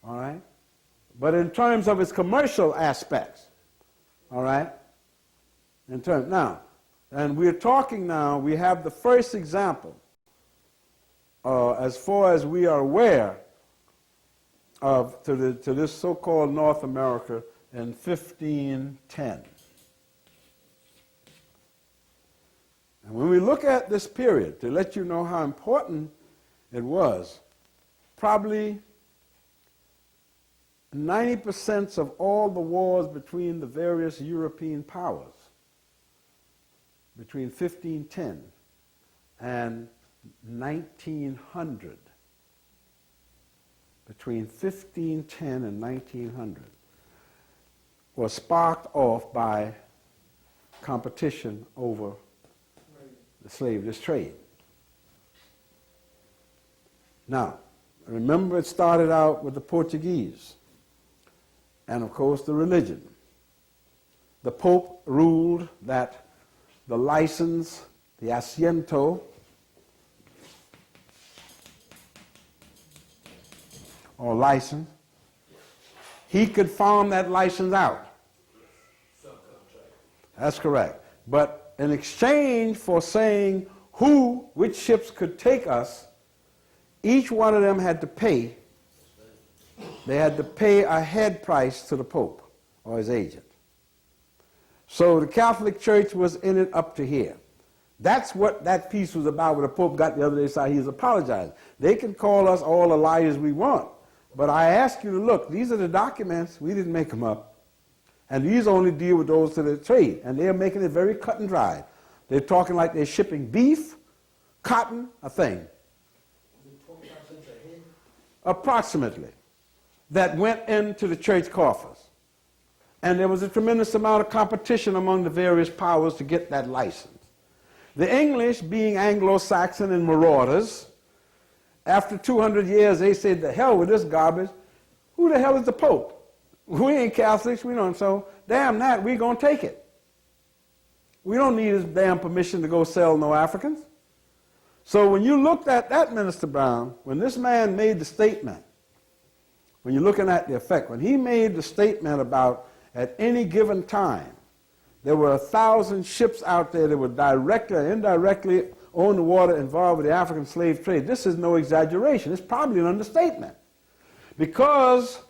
All right? But in terms of its commercial aspects, all right? Now, and we're talking now, we have the first example, as far as we are aware, of to this so-called North America in 1510. And when we look at this period, to let you know how important it was, probably 90% of all the wars between the various European powers, between 1510 and 1900, between 1510 and 1900, was sparked off by competition over the slave trade. Now, remember, it started out with the Portuguese, and of course the religion. The Pope ruled that the license, the asiento, or license, he could farm that license out. That's correct. But in exchange for saying which ships could take us, each one of them had to pay. They had to pay a head price to the Pope or his agent. So the Catholic Church was in it up to here. That's what that piece was about when the Pope got the other day, so he was apologizing. They can call us all the liars we want, but I ask you to look. These are the documents. We didn't make them up. And these only deal with those to the trade, and they're making it very cut and dry. They're talking like they're shipping beef, cotton, a thing. Approximately, that went into the church coffers. And there was a tremendous amount of competition among the various powers to get that license. The English, being Anglo-Saxon and marauders, after 200 years, they said, the hell with this garbage. Who the hell is the Pope? We ain't Catholics, we don't, so damn that, we're going to take it. We don't need his damn permission to go sell no Africans. So when you looked at that, Minister Brown, when this man made the statement, when you're looking at the effect, when he made the statement about at any given time, there were 1,000 ships out there that were directly or indirectly on the water involved with the African slave trade. This is no exaggeration. It's probably an understatement. Because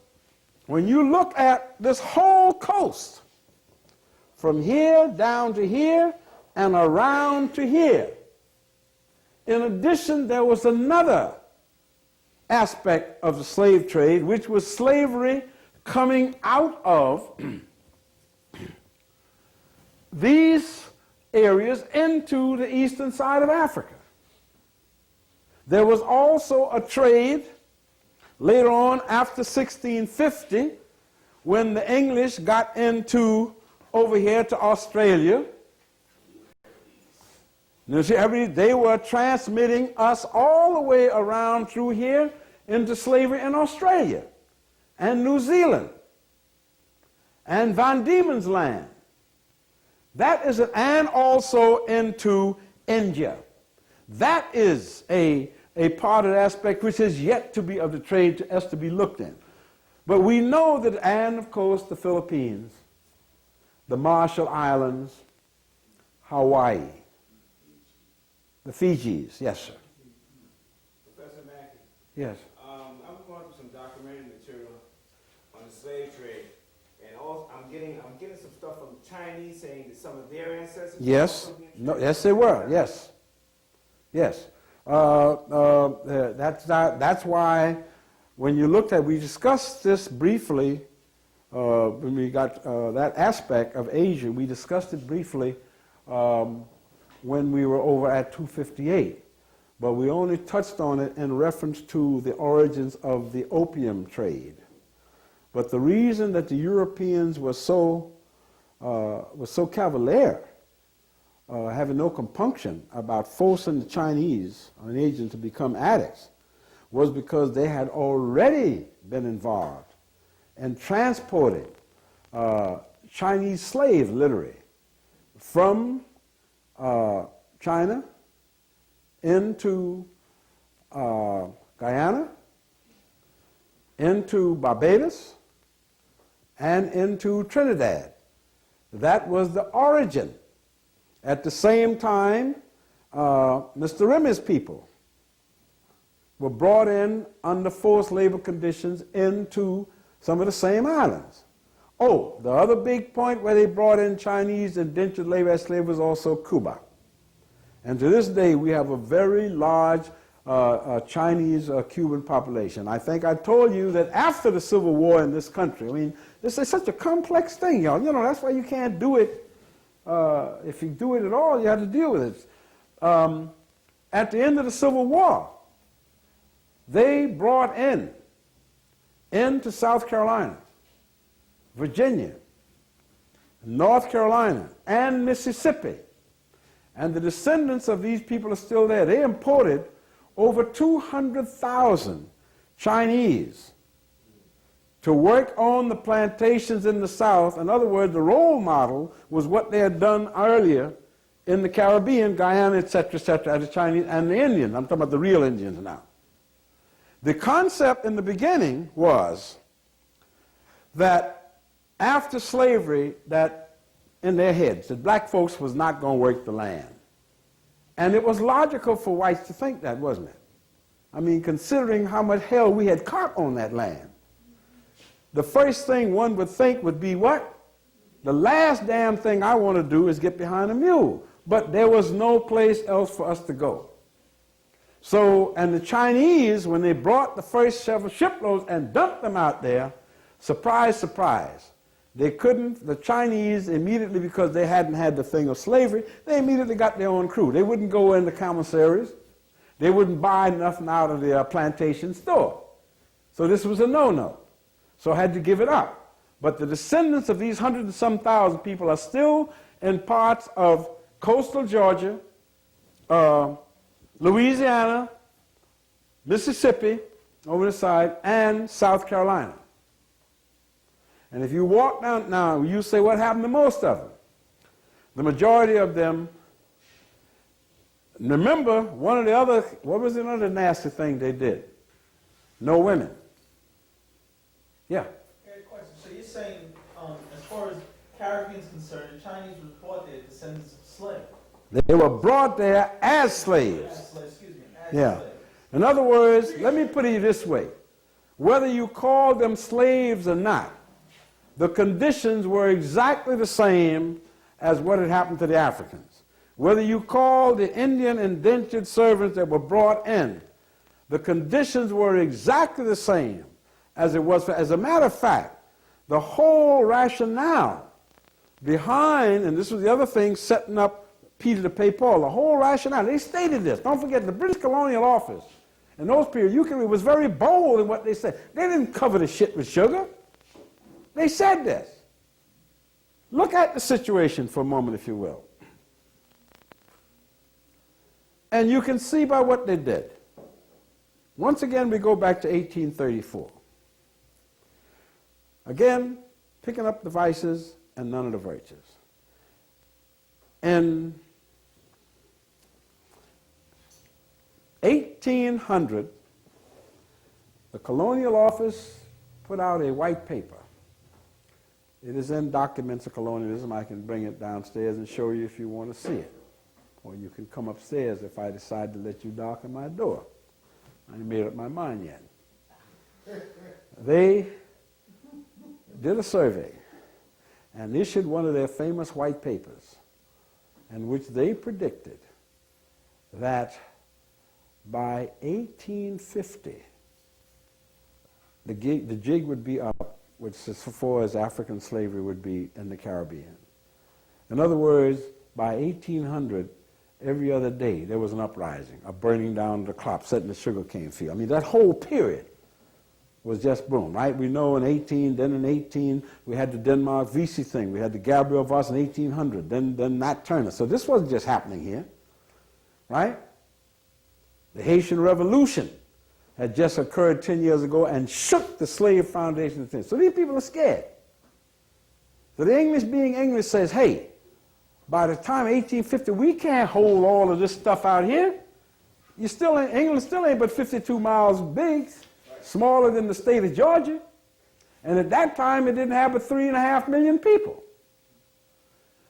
when you look at this whole coast, from here down to here and around to here, in addition, there was another aspect of the slave trade, which was slavery coming out of these areas into the eastern side of Africa. There was also a trade later on, after 1650, when the English got into over here to Australia, you see, they were transmitting us all the way around through here into slavery in Australia and New Zealand and Van Diemen's Land. That is, and also into India. That is a part of the aspect which is yet to be of the trade as to be looked in. But we know that, and of course the Philippines, the Marshall Islands, Hawaii, the Fijis, yes sir. Professor Mackey, Yes. I'm going through some documentary material on the slave trade, and also I'm getting some stuff from the Chinese saying that some of their ancestors. Yes. No, yes, they were. Yes. Yes. That's why when you looked at, we discussed this briefly when we got that aspect of Asia. We discussed it briefly when we were over at 258, but we only touched on it in reference to the origins of the opium trade. But the reason that the Europeans were so cavalier, having no compunction about forcing the Chinese or an Asian to become addicts, was because they had already been involved in transporting Chinese slaves, literally, from China into Guyana, into Barbados, and into Trinidad. That was the origin. At the same time, Mr. Remy's people were brought in under forced labor conditions into some of the same islands. Oh, the other big point where they brought in Chinese indentured labor as slaves was also Cuba. And to this day, we have a very large Chinese Cuban population. I think I told you that after the Civil War in this country, I mean, this is such a complex thing, y'all. You know, that's why you can't do it. If you do it at all, you have to deal with it. At the end of the Civil War, they brought into South Carolina, Virginia, North Carolina, and Mississippi. And the descendants of these people are still there. They imported over 200,000 Chinese to work on the plantations in the South. In other words, the role model was what they had done earlier in the Caribbean, Guyana, etc., the Chinese and the Indians. I'm talking about the real Indians now. The concept in the beginning was that after slavery, that in their heads, that black folks was not going to work the land. And it was logical for whites to think that, wasn't it? I mean, considering how much hell we had caught on that land. The first thing one would think would be what? The last damn thing I want to do is get behind a mule. But there was no place else for us to go. So, and the Chinese, when they brought the first several shiploads and dumped them out there, surprise, surprise, they couldn't, the Chinese immediately, because they hadn't had the thing of slavery, they immediately got their own crew. They wouldn't go in the commissaries. They wouldn't buy nothing out of the plantation store. So this was a no-no. So I had to give it up. But the descendants of these 100 and some thousand people are still in parts of coastal Georgia, Louisiana, Mississippi, over the side, and South Carolina. And if you walk down now, you say, what happened to most of them? The majority of them, remember, one of the other, what was another nasty thing they did? No women. Yeah. Okay, question. So you're saying, as far as Caribbean is concerned, the Chinese was brought there descendants of slaves. They were brought there as slaves. As slaves, excuse me, as Yeah. slaves. In other words, let me put it this way. Whether you call them slaves or not, the conditions were exactly the same as what had happened to the Africans. Whether you call the Indian indentured servants that were brought in, the conditions were exactly the same as it was. As a matter of fact, the whole rationale behind, and this was the other thing setting up Peter to pay Paul, the whole rationale, they stated this. Don't forget, the British Colonial Office in those periods, Euclid was very bold in what they said. They didn't cover the shit with sugar. They said this. Look at the situation for a moment, if you will. And you can see by what they did. Once again, we go back to 1834. Again, picking up the vices and none of the virtues. In 1800, the Colonial Office put out a white paper. It is in Documents of Colonialism. I can bring it downstairs and show you if you want to see it. Or you can come upstairs if I decide to let you darken my door. I ain't made up my mind yet. They did a survey and issued one of their famous white papers in which they predicted that by 1850, the jig would be up, which as far as African slavery would be in the Caribbean. In other words, by 1800, every other day there was an uprising, a burning down of the crops, setting the sugarcane field. I mean, that whole period was just boom, right? We know in 18, then in 18, we had the Denmark Vesey thing. We had the Gabriel Voss in 1800, then Nat Turner. So this wasn't just happening here, right? The Haitian Revolution had just occurred 10 years ago and shook the slave foundation of things. So these people are scared. So the English being English says, hey, by the time 1850, we can't hold all of this stuff out here. England still ain't but 52 miles big, smaller than the state of Georgia. And at that time, it didn't have but 3.5 million people.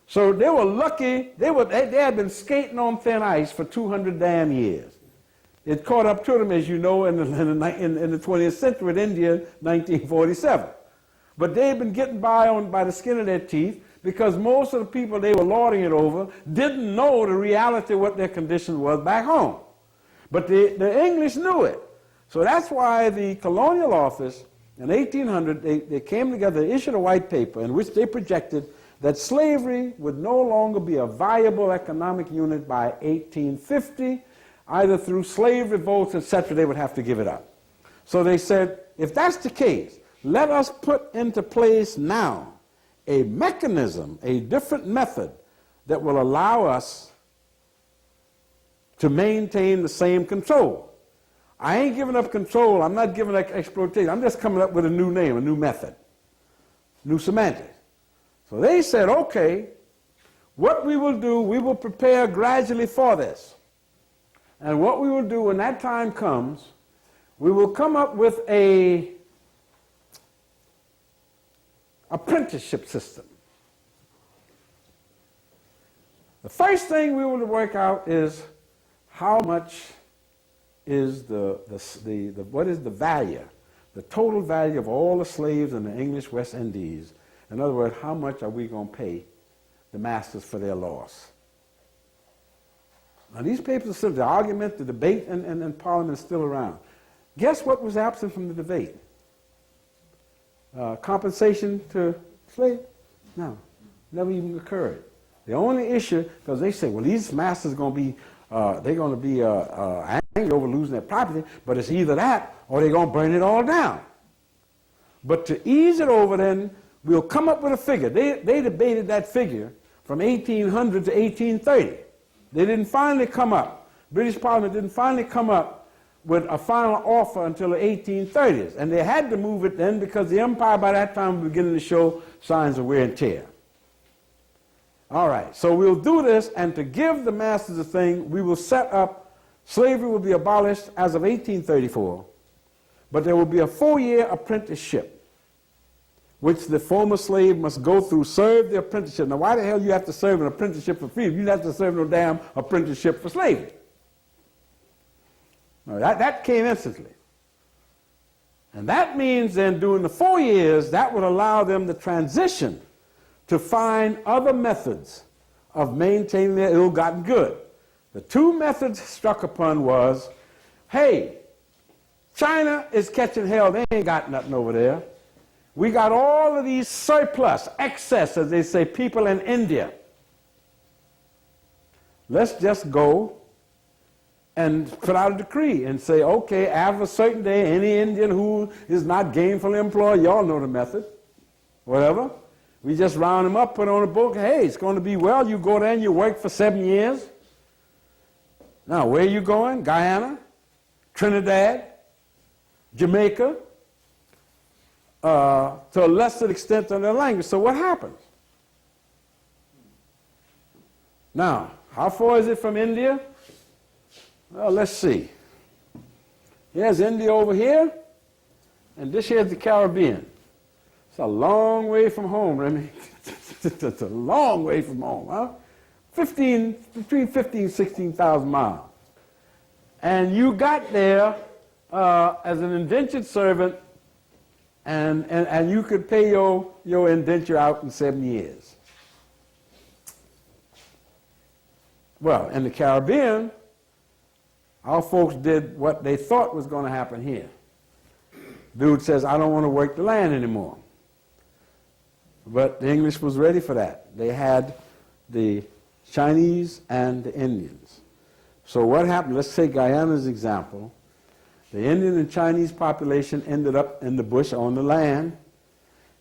So they were lucky. They had been skating on thin ice for 200 damn years. It caught up to them, as you know, in the 20th century with India in 1947. But they've been getting by the skin of their teeth because most of the people they were lording it over didn't know the reality of what their condition was back home. But the English knew it. So that's why the Colonial Office in 1800, they came together, they issued a white paper in which they projected that slavery would no longer be a viable economic unit by 1850, either through slave revolts, etc., they would have to give it up. So they said, if that's the case, let us put into place now a mechanism, a different method that will allow us to maintain the same control. I ain't giving up control. I'm not giving up exploitation. I'm just coming up with a new name, a new method, new semantics. So they said, okay, what we will do, we will prepare gradually for this. And what we will do when that time comes, we will come up with a apprenticeship system. The first thing we will work out is how much is what is the value, the total value of all the slaves in the English West Indies. In other words, how much are we going to pay the masters for their loss? Now these papers are still, the argument, the debate in Parliament is still around. Guess what was absent from the debate? Compensation to slaves? No, never even occurred. The only issue, because they say, well, these masters are going to be, they're going to be angry over losing their property, but it's either that or they're going to burn it all down. But to ease it over, then we'll come up with a figure. They debated that figure from 1800 to 1830. They didn't finally come up. British Parliament didn't finally come up with a final offer until the 1830s. And they had to move it then because the empire by that time was beginning to show signs of wear and tear. All right, so we'll do this, and to give the masters a thing, we will set up, slavery will be abolished as of 1834, but there will be a 4-year apprenticeship, which the former slave must go through, serve the apprenticeship. Now, why the hell you have to serve an apprenticeship for free? You don't have to serve no damn apprenticeship for slavery. Now, that came instantly. And that means then during the 4 years, that would allow them to transition to find other methods of maintaining their ill-gotten good. The two methods struck upon was, hey, China is catching hell. They ain't got nothing over there. We got all of these surplus, excess, as they say, people in India. Let's just go and put out a decree and say, okay, after a certain day, any Indian who is not gainfully employed, y'all know the method, whatever, we just round him up, put on a book, hey, it's going to be well, you go there and you work for 7 years. Now, where are you going? Guyana, Trinidad, Jamaica, to a lesser extent on their language. So what happens? Now, how far is it from India? Well, let's see. Here's India over here, and this here's the Caribbean. It's a long way from home, Remy. It's a long way from home, huh? Between 15 and 16,000 miles. And you got there as an indentured servant, and you could pay your indenture out in 7 years. Well, in the Caribbean, our folks did what they thought was going to happen here. Dude says, I don't want to work the land anymore. But the English was ready for that. They had the Chinese and the Indians. So what happened, let's take Guyana's example. The Indian and Chinese population ended up in the bush on the land,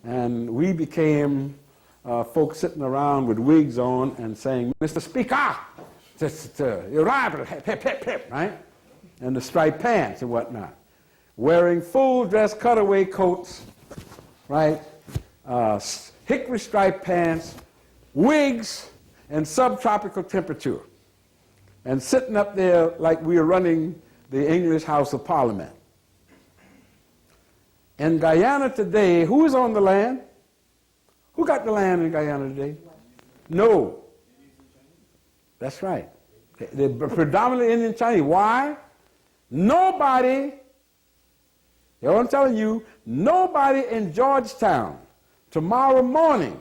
and we became folks sitting around with wigs on and saying, Mr. Speaker, you're right, pip, pip, pip, right? And the striped pants and whatnot. Wearing full dress cutaway coats, right? Hickory striped pants, wigs, and subtropical temperature. And sitting up there like we were running the English House of Parliament. In Guyana today, who is on the land? Who got the land in Guyana today? No. That's right. They're predominantly Indian Chinese. Why? Nobody, you know what I'm telling you, nobody in Georgetown tomorrow morning,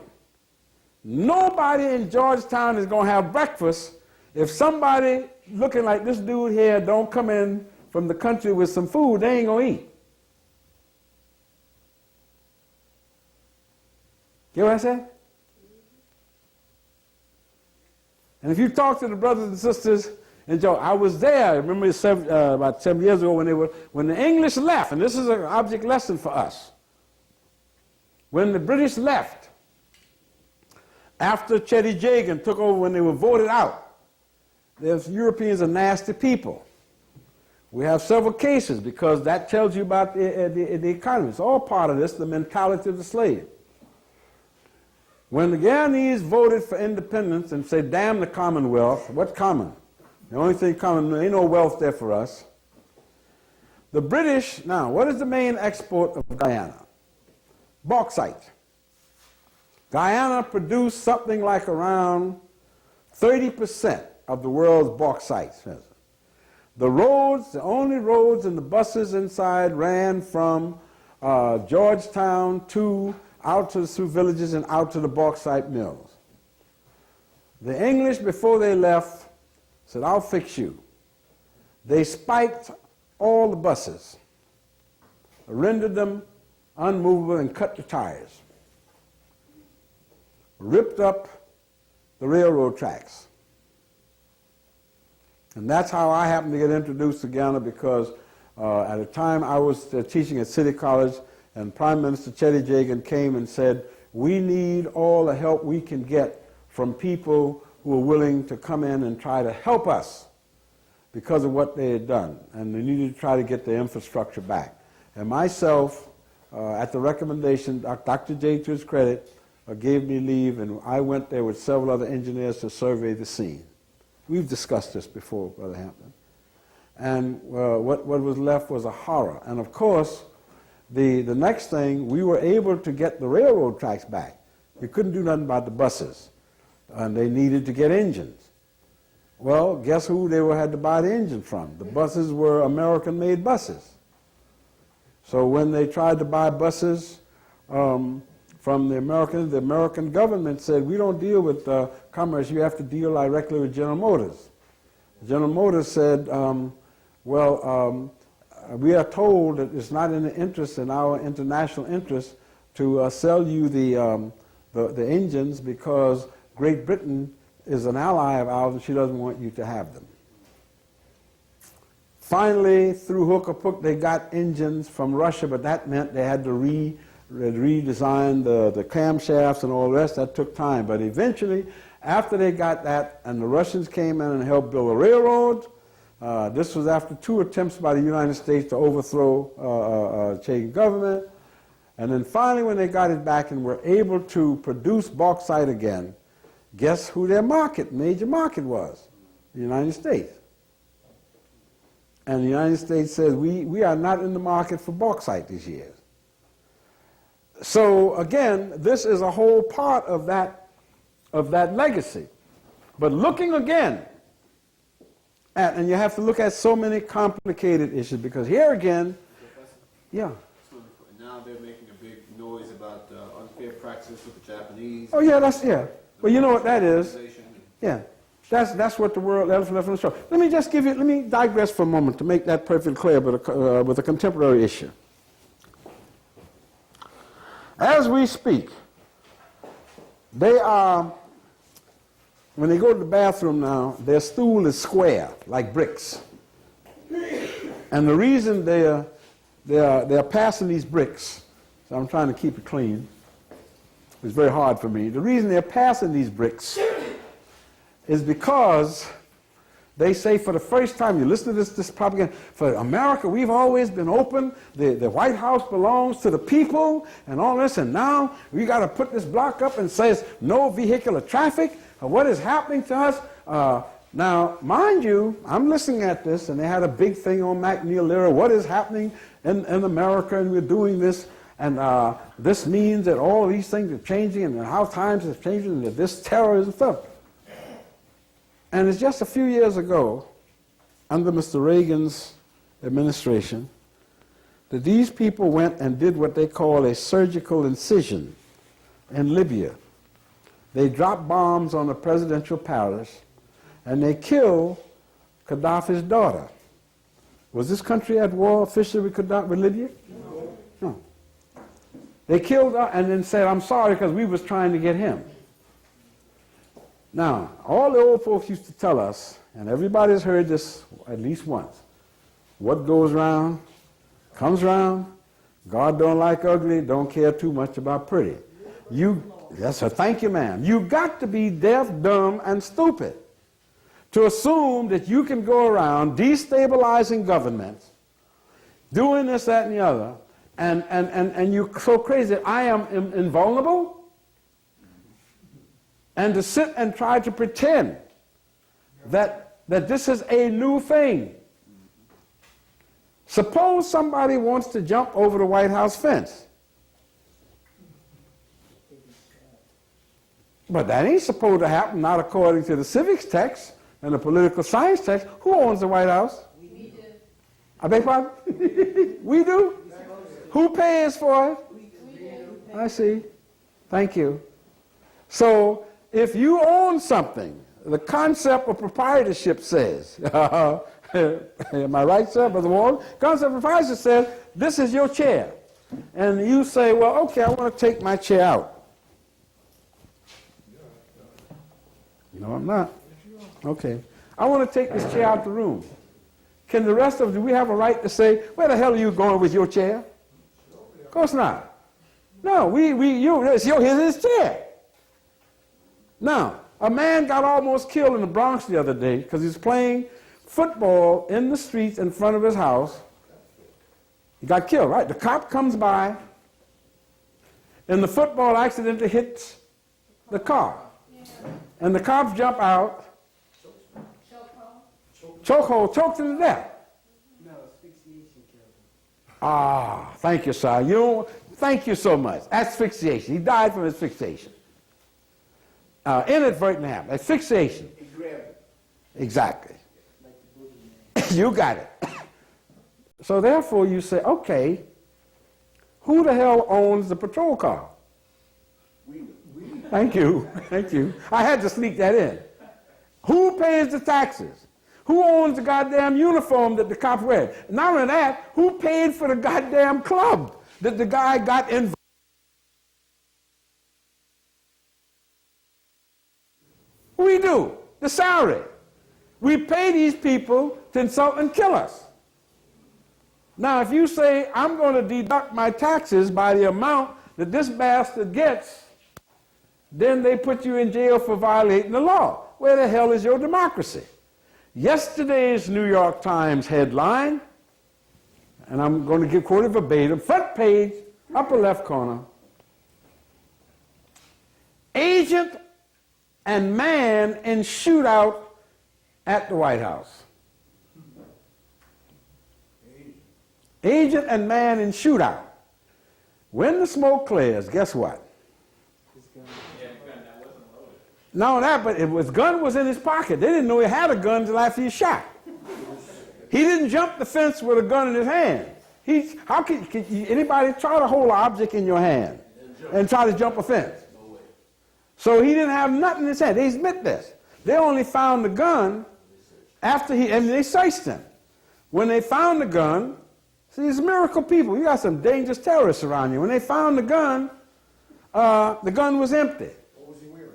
nobody in Georgetown is going to have breakfast if somebody looking like this dude here don't come in from the country with some food. They ain't going to eat. You know what I said? And if you talk to the brothers and sisters, and Joe, I was there. I remember about 7 years ago when the English left, and this is an object lesson for us. When the British left, after Chetty Jagan took over, when they were voted out, the Europeans are nasty people. We have several cases because that tells you about the economy. It's all part of this, the mentality of the slave. When the Guyanese voted for independence and said, damn the Commonwealth, what's common? The only thing common, there ain't no wealth there for us. The British, now, what is the main export of Guyana? Bauxite. Guyana produced something like around 30% of the world's bauxite. The roads, the only roads and the buses inside ran from Georgetown out to the Sioux villages and out to the bauxite mills. The English, before they left, said, I'll fix you. They spiked all the buses, rendered them unmovable, and cut the tires. Ripped up the railroad tracks. And that's how I happened to get introduced to Guyana, because at a time I was teaching at City College, and Prime Minister Chetty Jagan came and said, we need all the help we can get from people who are willing to come in and try to help us because of what they had done. And they needed to try to get the infrastructure back. And myself, at the recommendation, Dr. J, to his credit, gave me leave, and I went there with several other engineers to survey the scene. We've discussed this before, Brother Hampton. And what was left was a horror. And of course, the next thing, we were able to get the railroad tracks back. We couldn't do nothing about the buses, and they needed to get engines. Well, guess who they had to buy the engine from? The buses were American-made buses. So when they tried to buy buses from the American government said, we don't deal with commerce, you have to deal directly with General Motors. General Motors said, we are told that it's not in the interest, in our international interest, to sell you the engines because Great Britain is an ally of ours and she doesn't want you to have them. Finally, through hook or crook, they got engines from Russia, but that meant they had to redesign the camshafts and all the rest. That took time. But eventually, after they got that, and the Russians came in and helped build a railroad, this was after 2 attempts by the United States to overthrow Chechen government. And then finally, when they got it back and were able to produce bauxite again, guess who their major market was? The United States. And the United States says, we are not in the market for bauxite this year. So again, this is a whole part of that legacy. But looking again at, and you have to look at so many complicated issues, because here again, yeah. Now they're making a big noise about unfair practices with the Japanese. Oh yeah, well, you know what that is. Yeah. That's what the world elephant left on the show. Let me digress for a moment to make that perfectly clear with a contemporary issue. As we speak, they are, when they go to the bathroom now, their stool is square, like bricks. And the reason they're passing these bricks, so I'm trying to keep it clean, it's very hard for me. The reason they're passing these bricks is because they say for the first time, you listen to this propaganda, for America, we've always been open, the White House belongs to the people, and all this, and now we got to put this block up and says no vehicular traffic. What is happening to us? Now, mind you, I'm listening at this, and they had a big thing on Mackey, what is happening in America, and we're doing this, and this means that all these things are changing, and how times are changing, and that this terrorism stuff. And it's just a few years ago, under Mr. Reagan's administration, that these people went and did what they call a surgical incision in Libya. They dropped bombs on the presidential palace, and they killed Gaddafi's daughter. Was this country at war officially with Libya? No. They killed her and then said, I'm sorry because we was trying to get him. Now, all the old folks used to tell us, and everybody's heard this at least once, what goes round comes round. God don't like ugly, don't care too much about pretty. Yes, sir, thank you, ma'am. You got to be deaf, dumb, and stupid to assume that you can go around destabilizing governments, doing this, that, and the other, and you're so crazy that I am invulnerable? And to sit and try to pretend that this is a new thing. Suppose somebody wants to jump over the White House fence. But that ain't supposed to happen, not according to the civics text and the political science text. Who owns the White House? We do. I beg pardon? We do? Who pays for it? We do. I see. Thank you. So, if you own something, the concept of proprietorship says, am I right, sir, Brother Warren? Concept of proprietorship says, this is your chair. And you say, well, okay, I want to take my chair out. No, I'm not. Okay. I want to take this chair out the room. Can the rest of us, do we have a right to say, where the hell are you going with your chair? Of course not. No, here's his chair. Now, a man got almost killed in the Bronx the other day because he's playing football in the streets in front of his house. He got killed, right? The cop comes by, and the football accidentally hits the car. And the cops jump out, choked him to death. No, asphyxiation killed him. Ah, thank you, sir. Thank you so much. Asphyxiation. He died from asphyxiation. Inadvertent happened. Asphyxiation. He grabbed it. Exactly. Like the boogeyman. You got it. So therefore you say, okay, who the hell owns the patrol car? We Thank you. Thank you. I had to sneak that in. Who pays the taxes? Who owns the goddamn uniform that the cop wears? Not only that, who paid for the goddamn club that the guy got involved? We do. The salary. We pay these people to insult and kill us. Now, if you say, I'm going to deduct my taxes by the amount that this bastard gets, then they put you in jail for violating the law. Where the hell is your democracy? Yesterday's New York Times headline, and I'm going to give quoted verbatim, front page, upper left corner, agent and man in shootout at the White House. Agent and man in shootout. When the smoke clears, guess what? No, but his gun was in his pocket. They didn't know he had a gun until after he shot. He didn't jump the fence with a gun in his hand. How can anybody try to hold an object in your hand and try to jump a fence? So he didn't have nothing in his hand. They admit this. They only found the gun after and they searched him. When they found the gun, see, these miracle people, you got some dangerous terrorists around you. When they found the gun was empty. What was he wearing?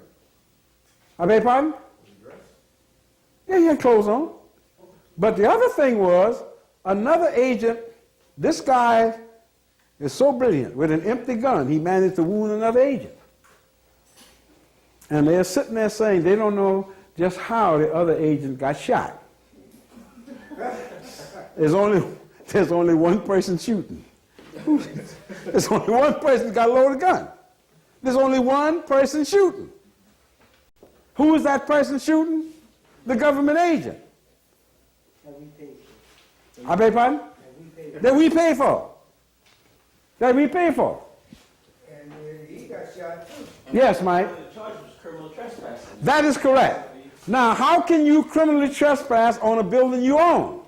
I beg your pardon? Was he dressed? Yeah, he had clothes on. But the other thing was, another agent, this guy is so brilliant, with an empty gun, he managed to wound another agent. And they're sitting there saying they don't know just how the other agent got shot. There's only one person shooting. There's only one person who's got a loaded gun. There's only one person shooting. Who is that person shooting? The government agent. That we paid for. I beg your pardon? That we paid for. That we pay for. And he got shot too. Yes, Mike. The charge was criminal trespassing. That is correct. Now, how can you criminally trespass on a building you own?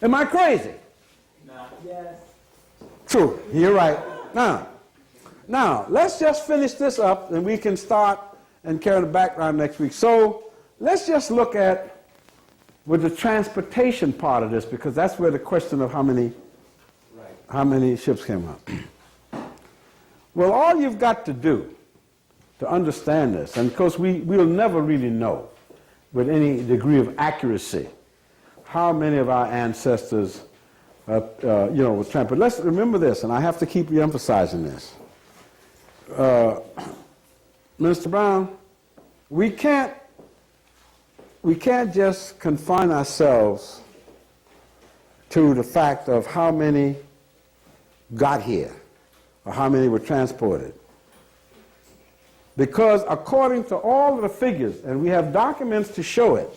Am I crazy? No. Yes. True. You're right. Now, let's just finish this up and we can start and carry the background next week. So, let's just look at with the transportation part of this, because that's where the question of how many ships came up. Well, all you've got to do to understand this, and of course we'll never really know with any degree of accuracy how many of our ancestors were trampled. But let's remember this, and I have to keep re-emphasizing this. Mr. Brown, we can't just confine ourselves to the fact of how many got here or how many were transported. Because according to all of the figures, and we have documents to show it,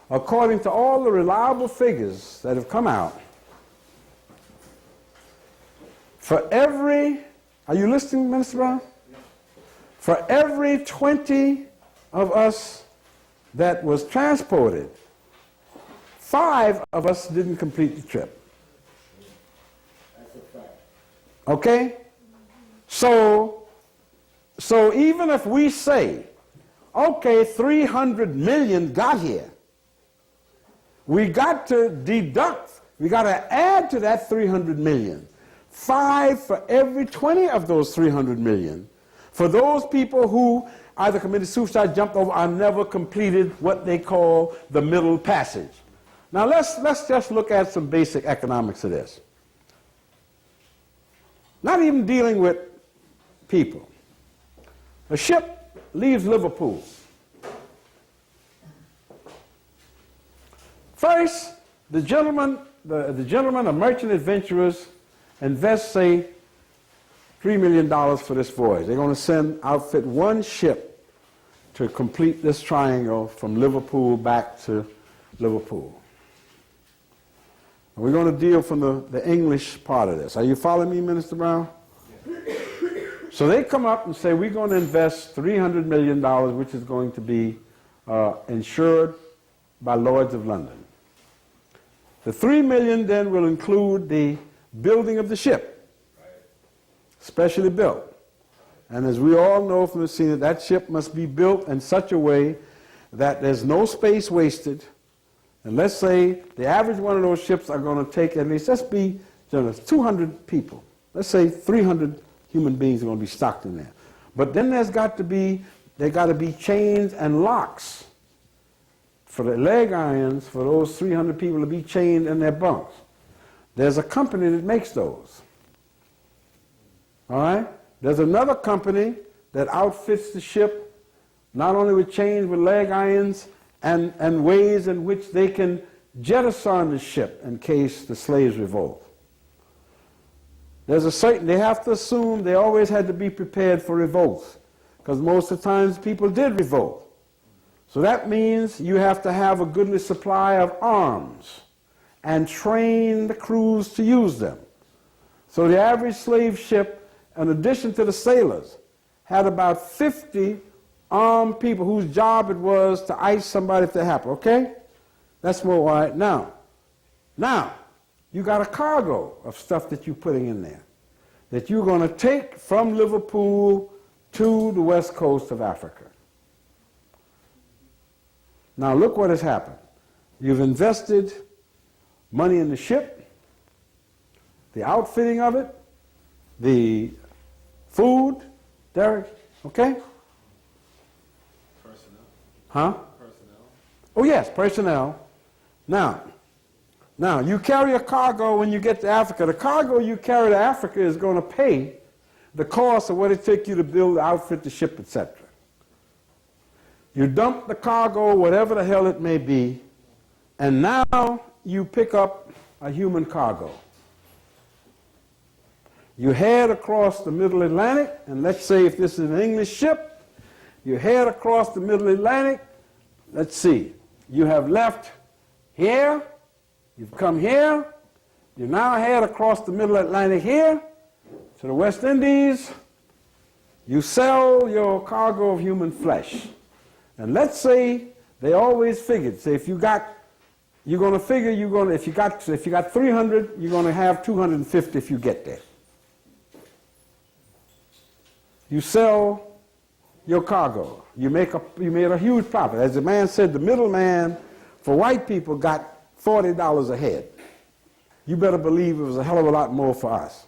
according to all the reliable figures that have come out, for every, are you listening, Mr. Brown? For every 20 of us that was transported, 5 of us didn't complete the trip. That's a fact. Okay? So even if we say, okay, 300 million got here, we got to deduct, we got to add to that 300 million, 5 for every 20 of those 300 million, for those people who either committed suicide, jumped over, or never completed what they call the middle passage. Now let's just look at some basic economics of this. Not even dealing with people. A ship leaves Liverpool. First, the gentlemen, the merchant adventurers, invest, say, $3 million for this voyage. They're going to outfit one ship to complete this triangle from Liverpool back to Liverpool. And we're going to deal from the English part of this. Are you following me, Minister Brown? So they come up and say, we're going to invest $300 million, which is going to be insured by Lloyd's of London. The $3 million then will include the building of the ship, specially built. And as we all know from the scene, that ship must be built in such a way that there's no space wasted. And let's say the average one of those ships are going to take at least, let's be generous, 200 people. Let's say 300 human beings are going to be stocked in there. But then there got to be chains and locks for the leg irons for those 300 people to be chained in their bunks. There's a company that makes those. All right? There's another company that outfits the ship not only with chains, with leg irons, and ways in which they can jettison the ship in case the slaves revolt. There's a certain, they have to assume they always had to be prepared for revolts, because most of the times people did revolt. So that means you have to have a goodly supply of arms and train the crews to use them. So the average slave ship, in addition to the sailors, had about 50 armed people whose job it was to ice somebody if that happened, okay? That's more all right. Now, you got a cargo of stuff that you're putting in there that you're going to take from Liverpool to the west coast of Africa. Now look what has happened. You've invested money in the ship, the outfitting of it, the food, Derek, okay? Personnel. Huh? Personnel. Oh yes, personnel. Now, you carry a cargo when you get to Africa. The cargo you carry to Africa is going to pay the cost of what it took you to build, outfit the ship, etc. You dump the cargo, whatever the hell it may be, and now you pick up a human cargo. You head across the Middle Atlantic, and let's say if this is an English ship, you head across the Middle Atlantic. Let's see, you have left here, you've come here, you now head across the Middle Atlantic here to the West Indies. You sell your cargo of human flesh. And let's say they always figured, say if you got, you're going to figure you're going to, if you got 300, you're going to have 250 if you get there. You sell your cargo. You made a huge profit. As the man said, the middleman for white people got $40 a head. You better believe it was a hell of a lot more for us.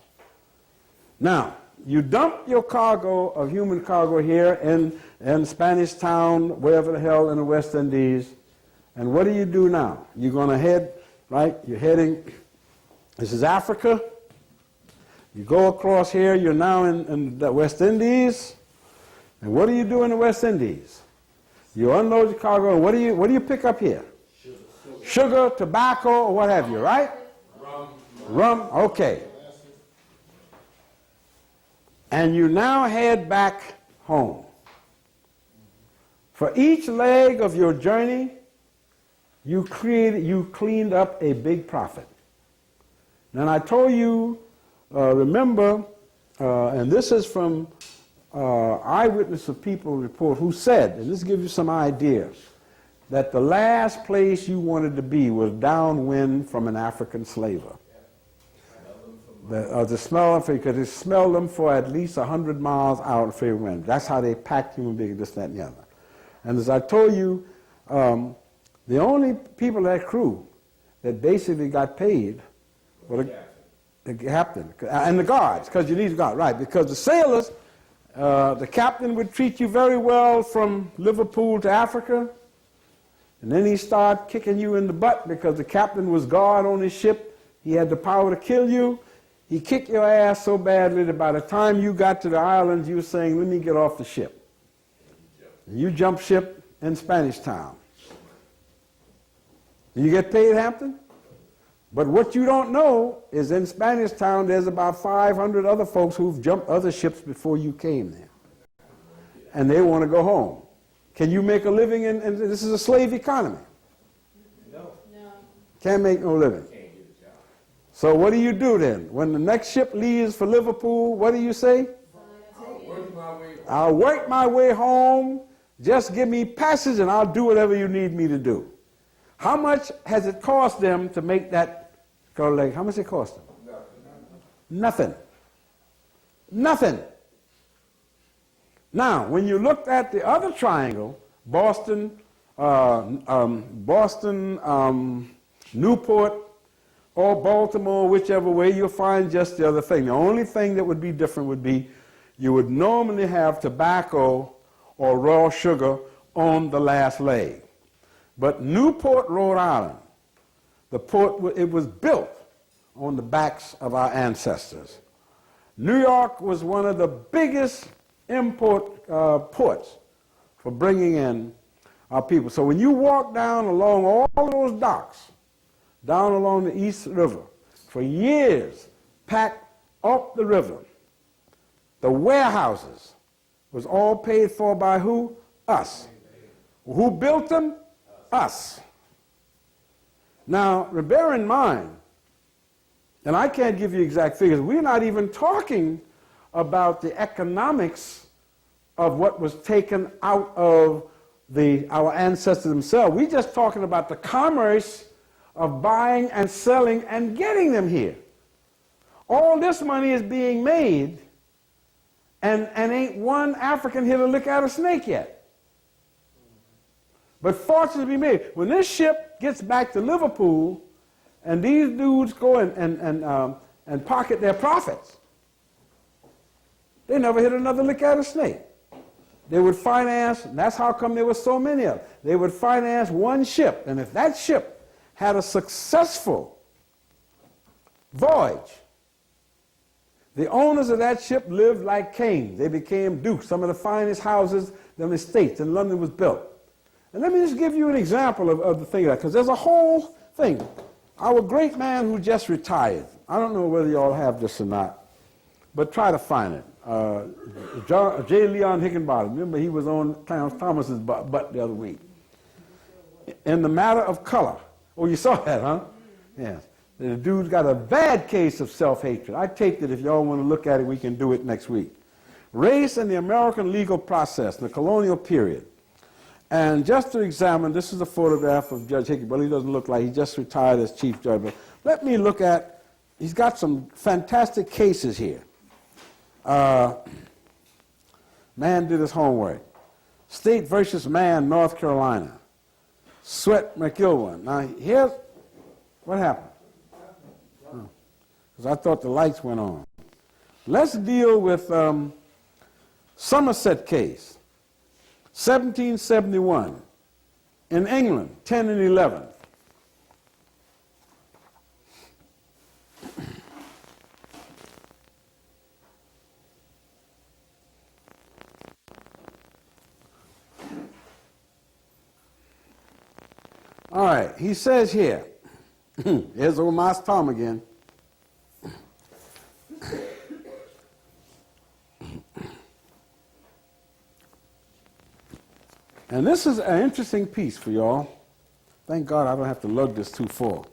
Now, you dump your cargo of human cargo here in Spanish Town, wherever the hell in the West Indies, and what do you do now? You're going to head, right? You're heading, this is Africa. You go across here, you're now in the West Indies. And what do you do in the West Indies? You unload your cargo, and what do you pick up here? Sugar, tobacco, or what have you, right? Rum, okay. And you now head back home. For each leg of your journey, you cleaned up a big profit. And I told you, remember, and this is from eyewitness of people report who said, and this gives you some ideas, that the last place you wanted to be was downwind from an African slaver. To smell them, because they smelled them for at least 100 miles out in fair wind. That's how they packed human beings, this, that, and the other. And as I told you, the only people in that crew that basically got paid were the captain and the guards, because you need guards, right? Because the sailors, the captain would treat you very well from Liverpool to Africa, and then he started kicking you in the butt because the captain was guard on his ship. He had the power to kill you. He kicked your ass so badly that by the time you got to the islands, you were saying, let me get off the ship. And you jump ship in Spanish Town. And you get paid, Hampton? But what you don't know is in Spanish Town, there's about 500 other folks who've jumped other ships before you came there. And they want to go home. Can you make a living in this is a slave economy? No. Can't make no living. So what do you do then? When the next ship leaves for Liverpool, what do you say? I'll work my way home. Just give me passage and I'll do whatever you need me to do. How much has it cost them to make that go leg? How much it cost them? Nothing. Nothing. Now, when you looked at the other triangle, Boston, Newport, or Baltimore, whichever way, you'll find just the other thing. The only thing that would be different would be you would normally have tobacco or raw sugar on the last leg. But Newport, Rhode Island, the port, it was built on the backs of our ancestors. New York was one of the biggest import ports for bringing in our people. So when you walk down along all of those docks, down along the East River, for years, packed up the river, the warehouses was all paid for by who? Us. Who built them? Us. Now, bear in mind, and I can't give you exact figures, we're not even talking about the economics of what was taken out of our ancestors themselves. We're just talking about the commerce of buying and selling and getting them here. All this money is being made, and ain't one African here to look at a snake yet. But fortunes be made. When this ship gets back to Liverpool, and these dudes go and pocket their profits, they never hit another lick at a snake. They would finance, and that's how come there were so many of them. They would finance one ship, and if that ship had a successful voyage, the owners of that ship lived like kings. They became dukes. Some of the finest houses in the States, and London was built. And let me just give you an example of the thing of that, because there's a whole thing. Our great man who just retired, I don't know whether you all have this or not, but try to find it. J. Leon Higginbottom, remember he was on Clarence Thomas's butt the other week. In the matter of color. Oh, you saw that, huh? Yes. The dude's got a bad case of self-hatred. I take it if y'all want to look at it, we can do it next week. Race and the American legal process in the colonial period. And just to examine, this is a photograph of Judge Hickey. Well, he doesn't look like he just retired as Chief Judge. But let me look at, he's got some fantastic cases here. Man did his homework. State versus Mann, North Carolina. Sweat McIlwain. Now, here's what happened. Because I thought the lights went on. Let's deal with Somerset case, 1771, in England, 10 and 11. All right, he says here, here's old Mas Tom again. And this is an interesting piece for y'all. Thank God I don't have to lug this too far.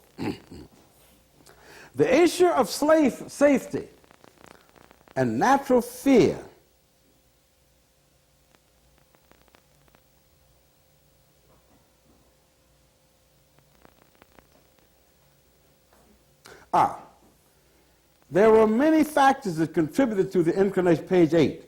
The issue of slave safety and natural fear there were many factors that contributed to the inclination, page 8,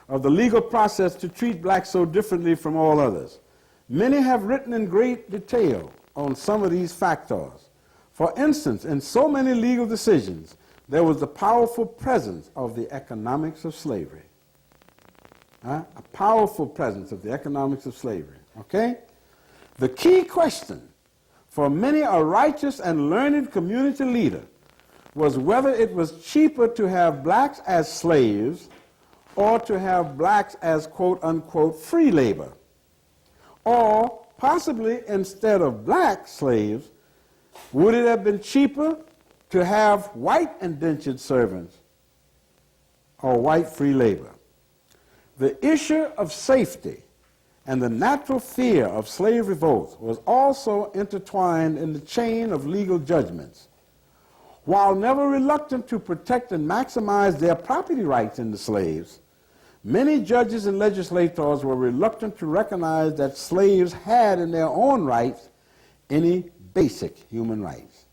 of the legal process to treat blacks so differently from all others. Many have written in great detail on some of these factors. For instance, in so many legal decisions, there was the powerful presence of the economics of slavery. A powerful presence of the economics of slavery, okay? The key question for many a righteous and learned community leader was whether it was cheaper to have blacks as slaves or to have blacks as quote-unquote free labor. Or possibly instead of black slaves, would it have been cheaper to have white indentured servants or white free labor? The issue of safety and the natural fear of slave revolts was also intertwined in the chain of legal judgments. While never reluctant to protect and maximize their property rights in the slaves, many judges and legislators were reluctant to recognize that slaves had in their own rights any basic human rights.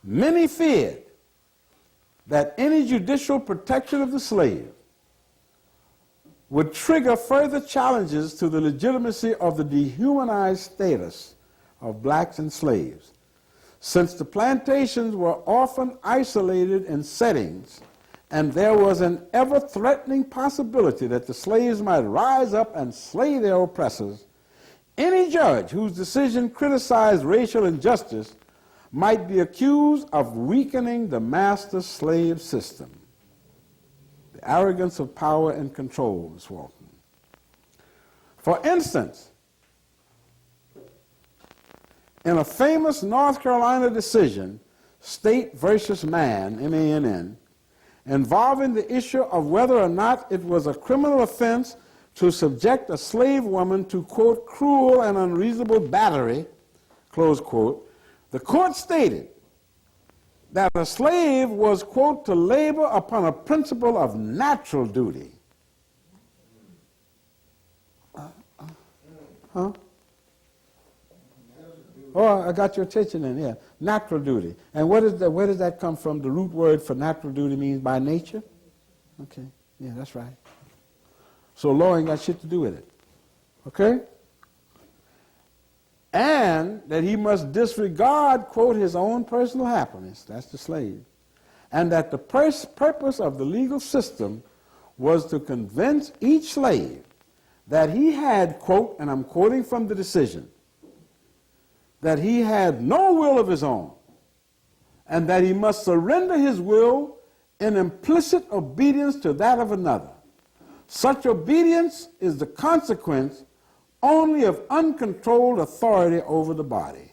Many feared that any judicial protection of the slave would trigger further challenges to the legitimacy of the dehumanized status of blacks and slaves. Since the plantations were often isolated in settings, and there was an ever-threatening possibility that the slaves might rise up and slay their oppressors, Any judge whose decision criticized racial injustice might be accused of weakening the master-slave system. The arrogance of power and control, Ms. Walton. For instance, in a famous North Carolina decision, State versus Mann, M-A-N-N, involving the issue of whether or not it was a criminal offense to subject a slave woman to, quote, cruel and unreasonable battery, close quote, the court stated that a slave was, quote, to labor upon a principle of natural duty. Huh? Oh, I got your attention then, yeah. Natural duty. And what is that, where does that come from? The root word for natural duty means by nature? Okay, yeah, that's right. So law ain't got shit to do with it. Okay? And that he must disregard, quote, his own personal happiness, that's the slave, and that the purpose of the legal system was to convince each slave that he had, quote, and I'm quoting from the decision, that he had no will of his own, and that he must surrender his will in implicit obedience to that of another. Such obedience is the consequence only of uncontrolled authority over the body.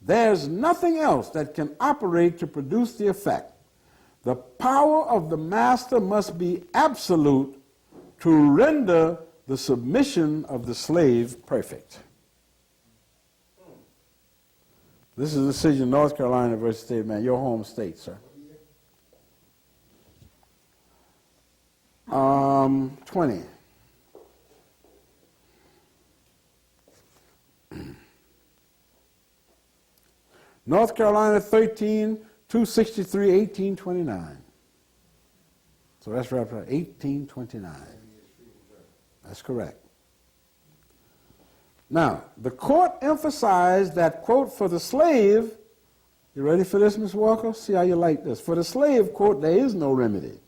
There's nothing else that can operate to produce the effect. The power of the master must be absolute to render the submission of the slave perfect. This is a decision, North Carolina versus State, man, your home state, sir. 20. North Carolina 13, 263, 1829. So that's right, 1829. That's correct. Now, the court emphasized that, quote, for the slave, you ready for this, Ms. Walker? See how you like this. For the slave, quote, there is no remedy.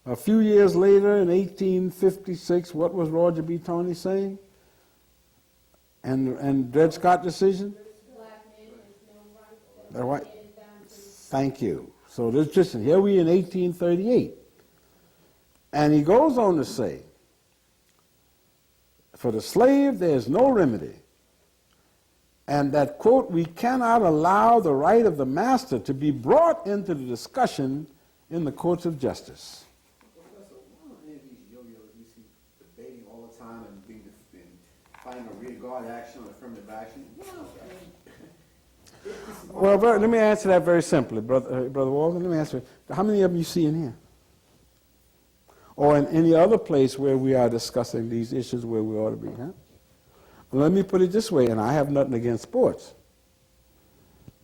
A few years later, in 1856, what was Roger B. Taney saying? And Dred Scott decision? Black right. Thank you. So this decision, here we in 1838. And he goes on to say, for the slave there is no remedy, and that, quote, we cannot allow the right of the master to be brought into the discussion in the courts of justice. Professor, why don't any of these yo-yos you see debating all the time and fighting a rear guard action or affirmative action? Well, let me answer that very simply, Brother Walton. Let me answer it. How many of them you see in here? Or in any other place where we are discussing these issues where we ought to be, huh? Let me put it this way, and I have nothing against sports.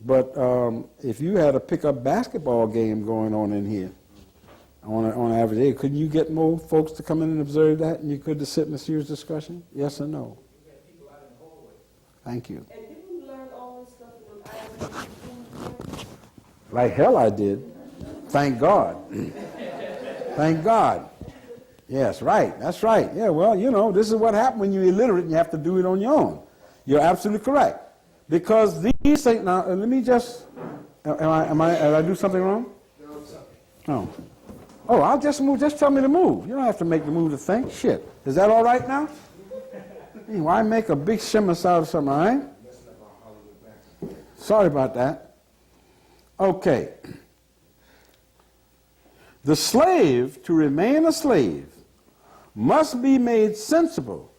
But if you had a pickup basketball game going on in here on an average day, couldn't you get more folks to come in and observe that, and you could just sit in a serious discussion? Yes or no? Thank you. And didn't you learn all this stuff from Like hell I did. Thank God. Thank God. Yes, right. That's right. Yeah, well, you know, this is what happens when you're illiterate and you have to do it on your own. You're absolutely correct. Because these things, now, let me just, did I do something wrong? No. Oh, I'll just move. Just tell me to move. You don't have to make the move to think. Shit. Is that all right now? Hey, why make a big shemus out of something, all right? Sorry about that. Okay. The slave, to remain a slave, must be made sensible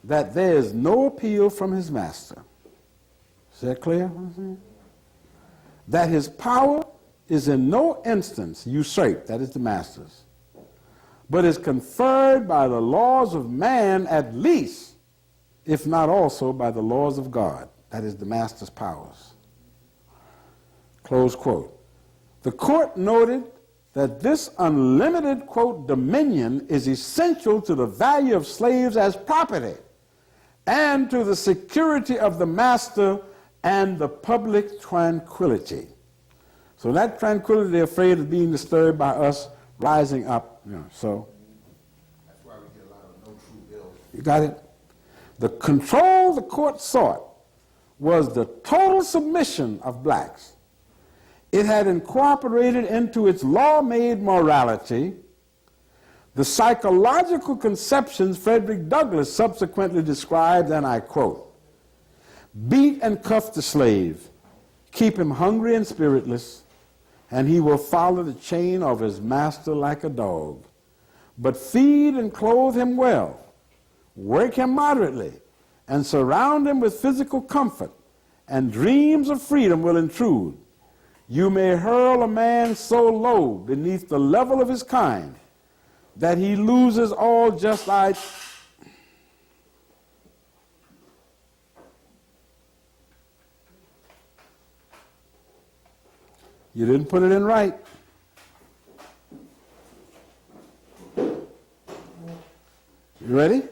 that there is no appeal from his master. Is that clear? That his power is in no instance usurped, that is the master's, but is conferred by the laws of man at least, if not also by the laws of God, that is the master's powers. Close quote. The court noted that this unlimited, quote, dominion is essential to the value of slaves as property and to the security of the master and the public tranquility. So that tranquility, they're afraid of being disturbed by us rising up. You know, so. That's why we get a lot of no true bills. You got it? The control the court sought was the total submission of blacks. It had incorporated into its law-made morality the psychological conceptions Frederick Douglass subsequently described, and I quote, "Beat and cuff the slave, keep him hungry and spiritless, and he will follow the chain of his master like a dog. But feed and clothe him well, work him moderately, and surround him with physical comfort, and dreams of freedom will intrude. You may hurl a man so low beneath the level of his kind that he loses all just You didn't put it in right. You ready?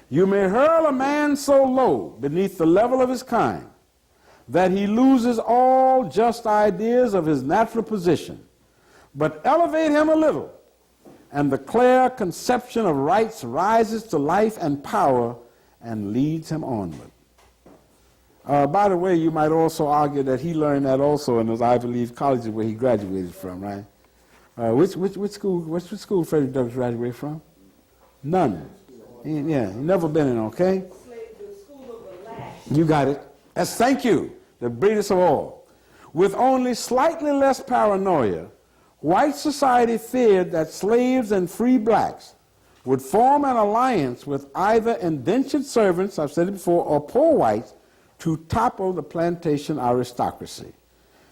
You may hurl a man so low beneath the level of his kind that he loses all just ideas of his natural position, but elevate him a little, and the clear conception of rights rises to life and power and leads him onward. By the way, you might also argue that he learned that also in those Ivy League colleges where he graduated from, right? Which school Frederick Douglass graduated from? None. He never been in, okay? You got it. Yes, thank you. The greatest of all. With only slightly less paranoia, white society feared that slaves and free blacks would form an alliance with either indentured servants, I've said it before, or poor whites to topple the plantation aristocracy.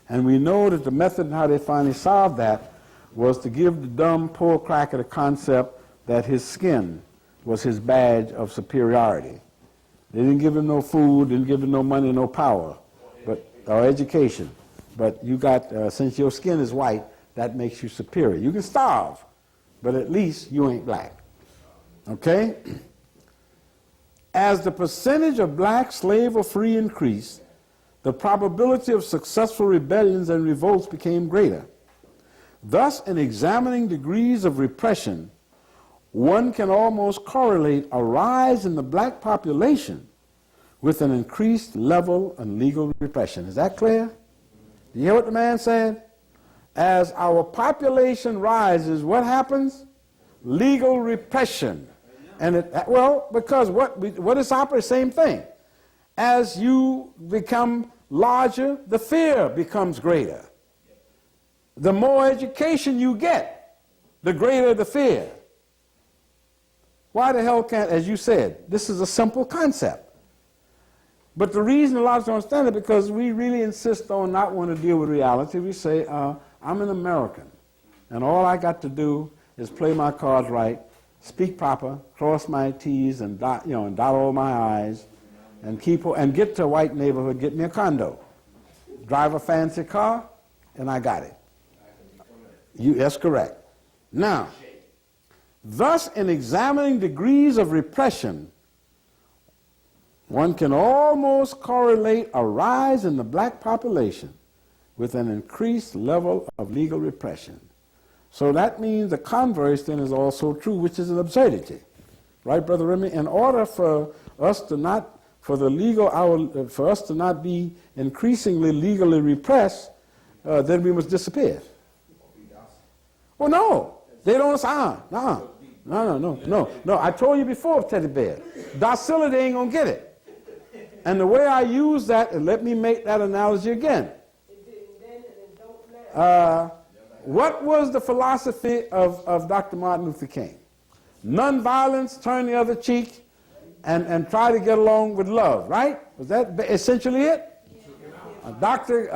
And we know that the method and how they finally solved that was to give the dumb poor cracker the concept that his skin was his badge of superiority. They didn't give him no food, didn't give him no money, no power, or education. But you got, since your skin is white, that makes you superior. You can starve, but at least you ain't black. Okay? As the percentage of black, slave, or free increased, the probability of successful rebellions and revolts became greater. Thus, in examining degrees of repression, one can almost correlate a rise in the black population with an increased level of legal repression. Is that clear? Do you hear what the man said? As our population rises, what happens? Legal repression. And because what is operating? Same thing. As you become larger, the fear becomes greater. The more education you get, the greater the fear. Why the hell can't, as you said, this is a simple concept. But the reason a lot of us don't understand it because we really insist on not wanting to deal with reality. We say, I'm an American, and all I got to do is play my cards right, speak proper, cross my T's and dot, and dot all my I's, and get to a white neighborhood, get me a condo, drive a fancy car, and I got it. That's correct. Now, thus, in examining degrees of repression, one can almost correlate a rise in the black population with an increased level of legal repression. So that means the converse then is also true, which is an absurdity. Right, Brother Remy? In order for us to not, for us to not be increasingly legally repressed, then we must disappear. Well, no. They don't, no. I told you before, Teddy Bear, docility ain't gonna get it. And the way I use that, and let me make that analogy again. What was the philosophy of Dr. Martin Luther King? Nonviolence, turn the other cheek, and try to get along with love, right? Was that essentially it? Dr.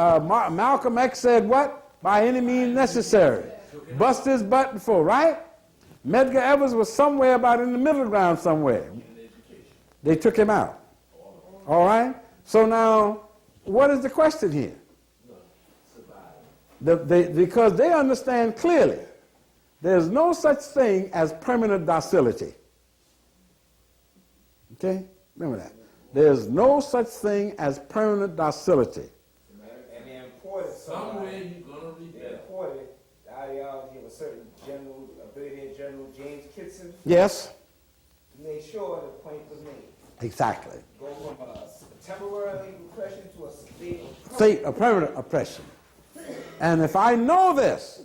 Malcolm X said what? By any means necessary. Bust his butt before, right? Medgar Evers was somewhere about in the middle ground somewhere. They took him out. All right? So now, what is the question here? Because they understand clearly there's no such thing as permanent docility. Okay? Remember that. There's no such thing as permanent docility. And they imported somewhere you're going to read that. They imported the ideology of a certain general, a brigadier general, James Kitson. Yes. made sure the point was made. Exactly. Go from a temporary repression to a State of permanent oppression. And if I know this,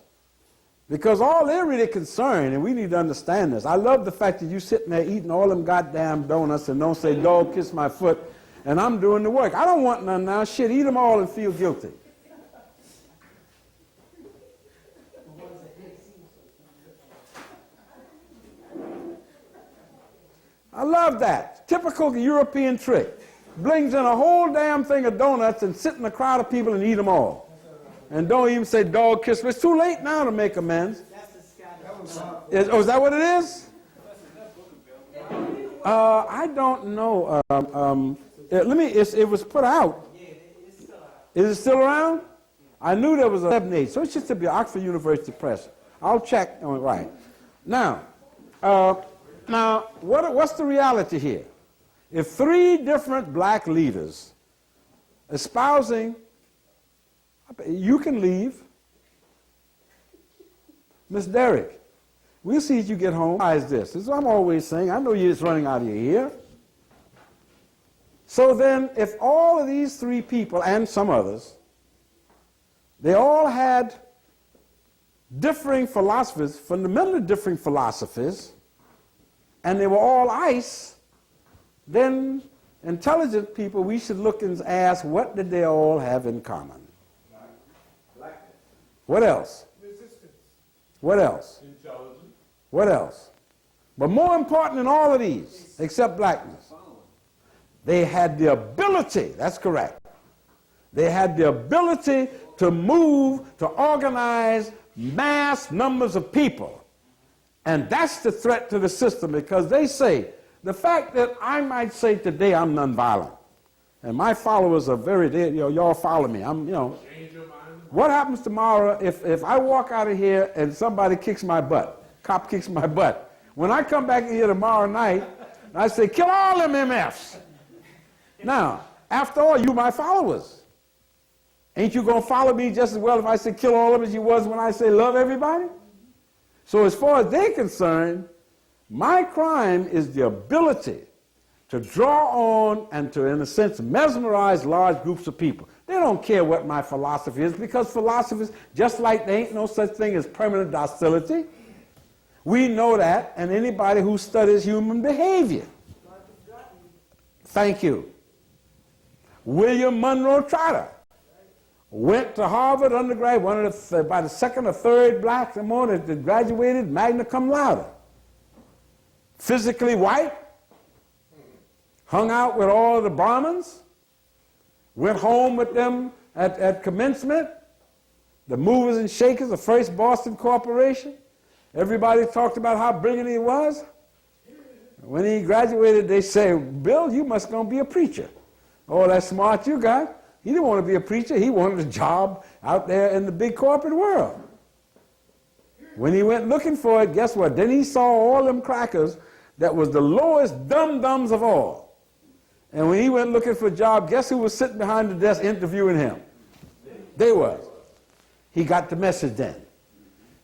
because all they're really concerned, and we need to understand this, I love the fact that you sitting there eating all them goddamn donuts and don't say, dog, kiss my foot, and I'm doing the work. I don't want none now. Shit, eat them all and feel guilty. I love that. Typical European trick. Brings in a whole damn thing of donuts and sit in a crowd of people and eat them all. And don't even say, dog, kiss me. It's too late now to make amends. Is that what it is? I don't know. It was put out. Is it still around? I knew there was a 7-8, so it should be Oxford University Press. I'll check on it right. Now, what's the reality here? If 3 different black leaders espousing, you can leave. Miss Derrick, we'll see if you get home. Why is this? This is what I'm always saying. I know you're just running out of your ear. So then, if all of these 3 people, and some others, they all had differing philosophies, fundamentally differing philosophies, and they were all ICE, then intelligent people, we should look and ask, what did they all have in common? What else? resistance. What else? Intelligence. What else? But more important than all of these, except blackness, they had the ability, that's correct, they had the ability to move, to organize mass numbers of people. And that's the threat to the system, because they say, the fact that I might say today I'm nonviolent, and my followers are y'all follow me. What happens tomorrow if I walk out of here and somebody kicks my butt, cop kicks my butt? When I come back here tomorrow night, I say, kill all them MFs. Now, after all, you my followers. Ain't you going to follow me just as well if I say kill all of them as you was when I say love everybody? So as far as they're concerned, my crime is the ability to draw on and to, in a sense, mesmerize large groups of people. They don't care what my philosophy is, because philosophers, just like there ain't no such thing as permanent docility, we know that, and anybody who studies human behavior. Thank you. William Monroe Trotter went to Harvard undergrad, one of the, by the second or third blacks that graduated magna cum laude. Physically white, hung out with all the Brahmins, went home with them at commencement, the movers and shakers of First Boston Corporation. Everybody talked about how brilliant he was. When he graduated, they say, Bill, you must gonna be a preacher. Oh, that's smart you got. He didn't want to be a preacher. He wanted a job out there in the big corporate world. When he went looking for it, guess what? Then he saw all them crackers that was the lowest dum-dums of all. And when he went looking for a job, guess who was sitting behind the desk interviewing him? They was. He got the message then.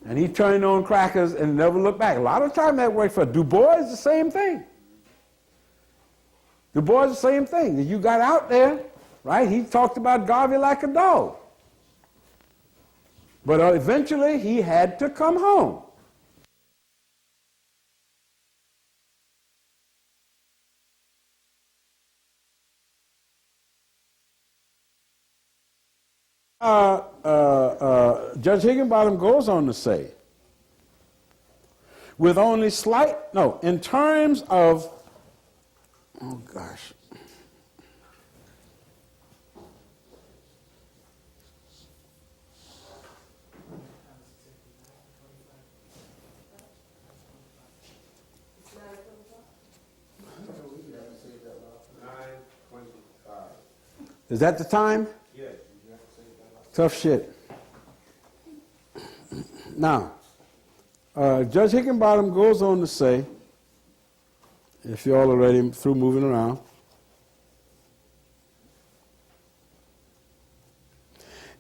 And he turned on crackers and never looked back. A lot of time that worked for Du Bois, the same thing. Du Bois, the same thing. You got out there, right? He talked about Garvey like a dog. But eventually he had to come home. Judge Higginbottom goes on to say, with only in terms of, oh gosh. Is that the time? Yes. Tough shit. Now, Judge Higginbottom goes on to say, if you're all already through moving around,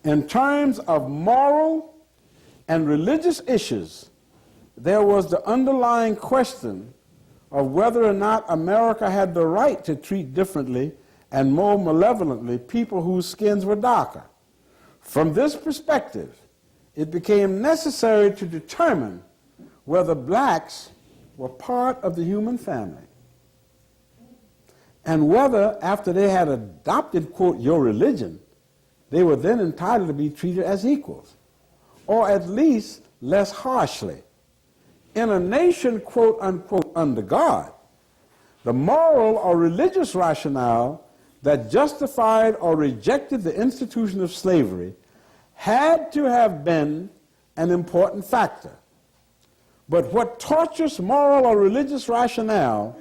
in terms of moral and religious issues, there was the underlying question of whether or not America had the right to treat differently and more malevolently people whose skins were darker. From this perspective, it became necessary to determine whether blacks were part of the human family, and whether, after they had adopted, quote, your religion, they were then entitled to be treated as equals, or at least less harshly. In a nation, quote, unquote, under God, the moral or religious rationale that justified or rejected the institution of slavery had to have been an important factor. But what tortuous moral or religious rationale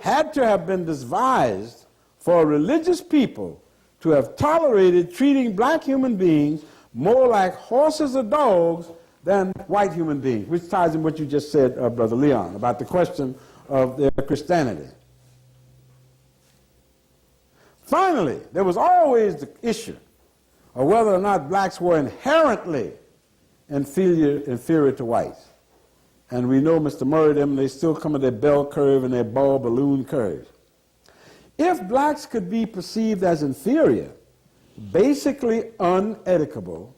had to have been devised for a religious people to have tolerated treating black human beings more like horses or dogs than white human beings, which ties in what you just said, Brother Leon, about the question of their Christianity. Finally, there was always the issue of whether or not blacks were inherently inferior to whites. And we know Mr. Murray them, they still come at their bell curve and their ball balloon curves. If blacks could be perceived as inferior, basically uneducable,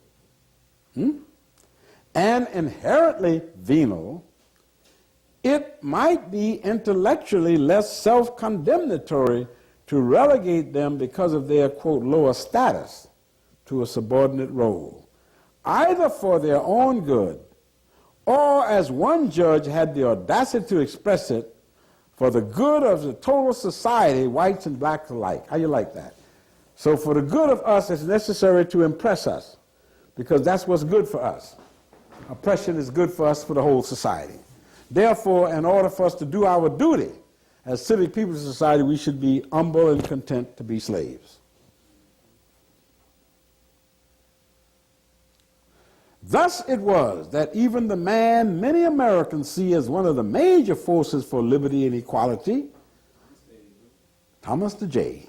and inherently venal, it might be intellectually less self-condemnatory to relegate them because of their, quote, lower status to a subordinate role, either for their own good or, as one judge had the audacity to express it, for the good of the total society, whites and blacks alike. How you like that? So for the good of us, it's necessary to impress us, because that's what's good for us. Oppression is good for us for the whole society. Therefore, in order for us to do our duty as civic people of society, we should be humble and content to be slaves. Thus it was that even the man many Americans see as one of the major forces for liberty and equality, Thomas the J,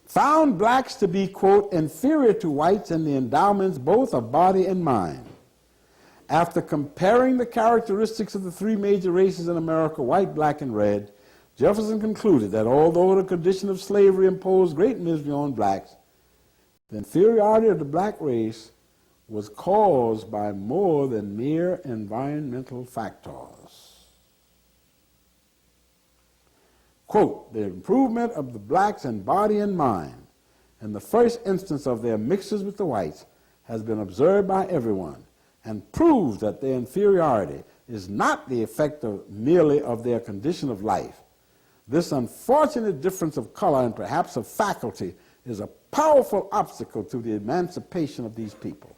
found blacks to be, quote, inferior to whites in the endowments both of body and mind. After comparing the characteristics of the three major races in America, white, black, and red, Jefferson concluded that although the condition of slavery imposed great misery on blacks, the inferiority of the black race was caused by more than mere environmental factors. Quote, the improvement of the blacks in body and mind, in the first instance of their mixtures with the whites, has been observed by everyone, and proves that their inferiority is not the effect merely of their condition of life. This unfortunate difference of color and perhaps of faculty is a powerful obstacle to the emancipation of these people.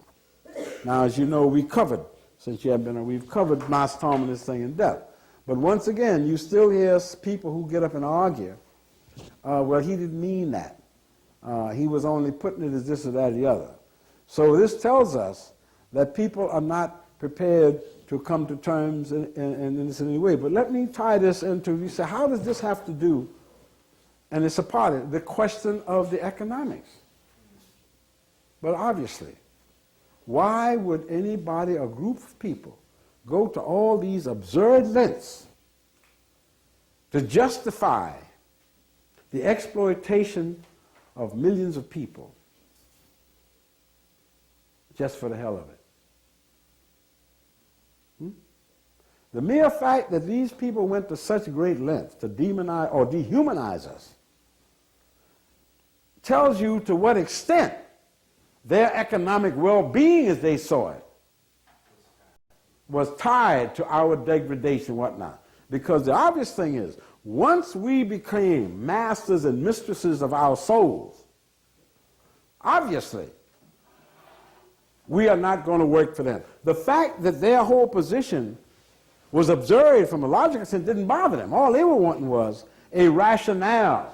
Now, as you know, we covered, since you have been, we've covered Mas Tom and this thing in depth. But once again, you still hear people who get up and argue, well, he didn't mean that. He was only putting it as this or that or the other. So this tells us that people are not prepared to come to terms in this in any way. But let me tie this into, you say, how does this have to do, and it's a part of it, the question of the economics. But obviously, why would anybody, a group of people, go to all these absurd lengths to justify the exploitation of millions of people just for the hell of it? The mere fact that these people went to such great lengths to demonize or dehumanize us tells you to what extent their economic well-being, as they saw it, was tied to our degradation and whatnot. Because the obvious thing is, once we became masters and mistresses of our souls, obviously, we are not going to work for them. The fact that their whole position was observed from a logical sense didn't bother them. All they were wanting was a rationale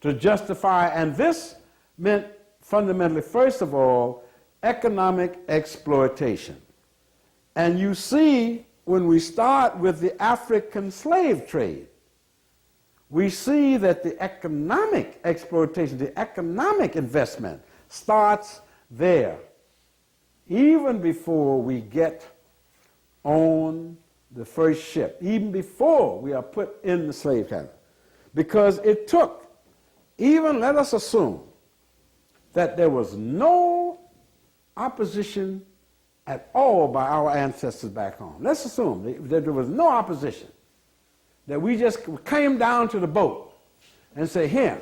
to justify, and this meant fundamentally, first of all, economic exploitation. And you see, when we start with the African slave trade, we see that the economic exploitation, the economic investment starts there, even before we get on the first ship, even before we are put in the slave cattle. Because it took, even let us assume, that there was no opposition at all by our ancestors back home. Let's assume that there was no opposition, that we just came down to the boat and say, here,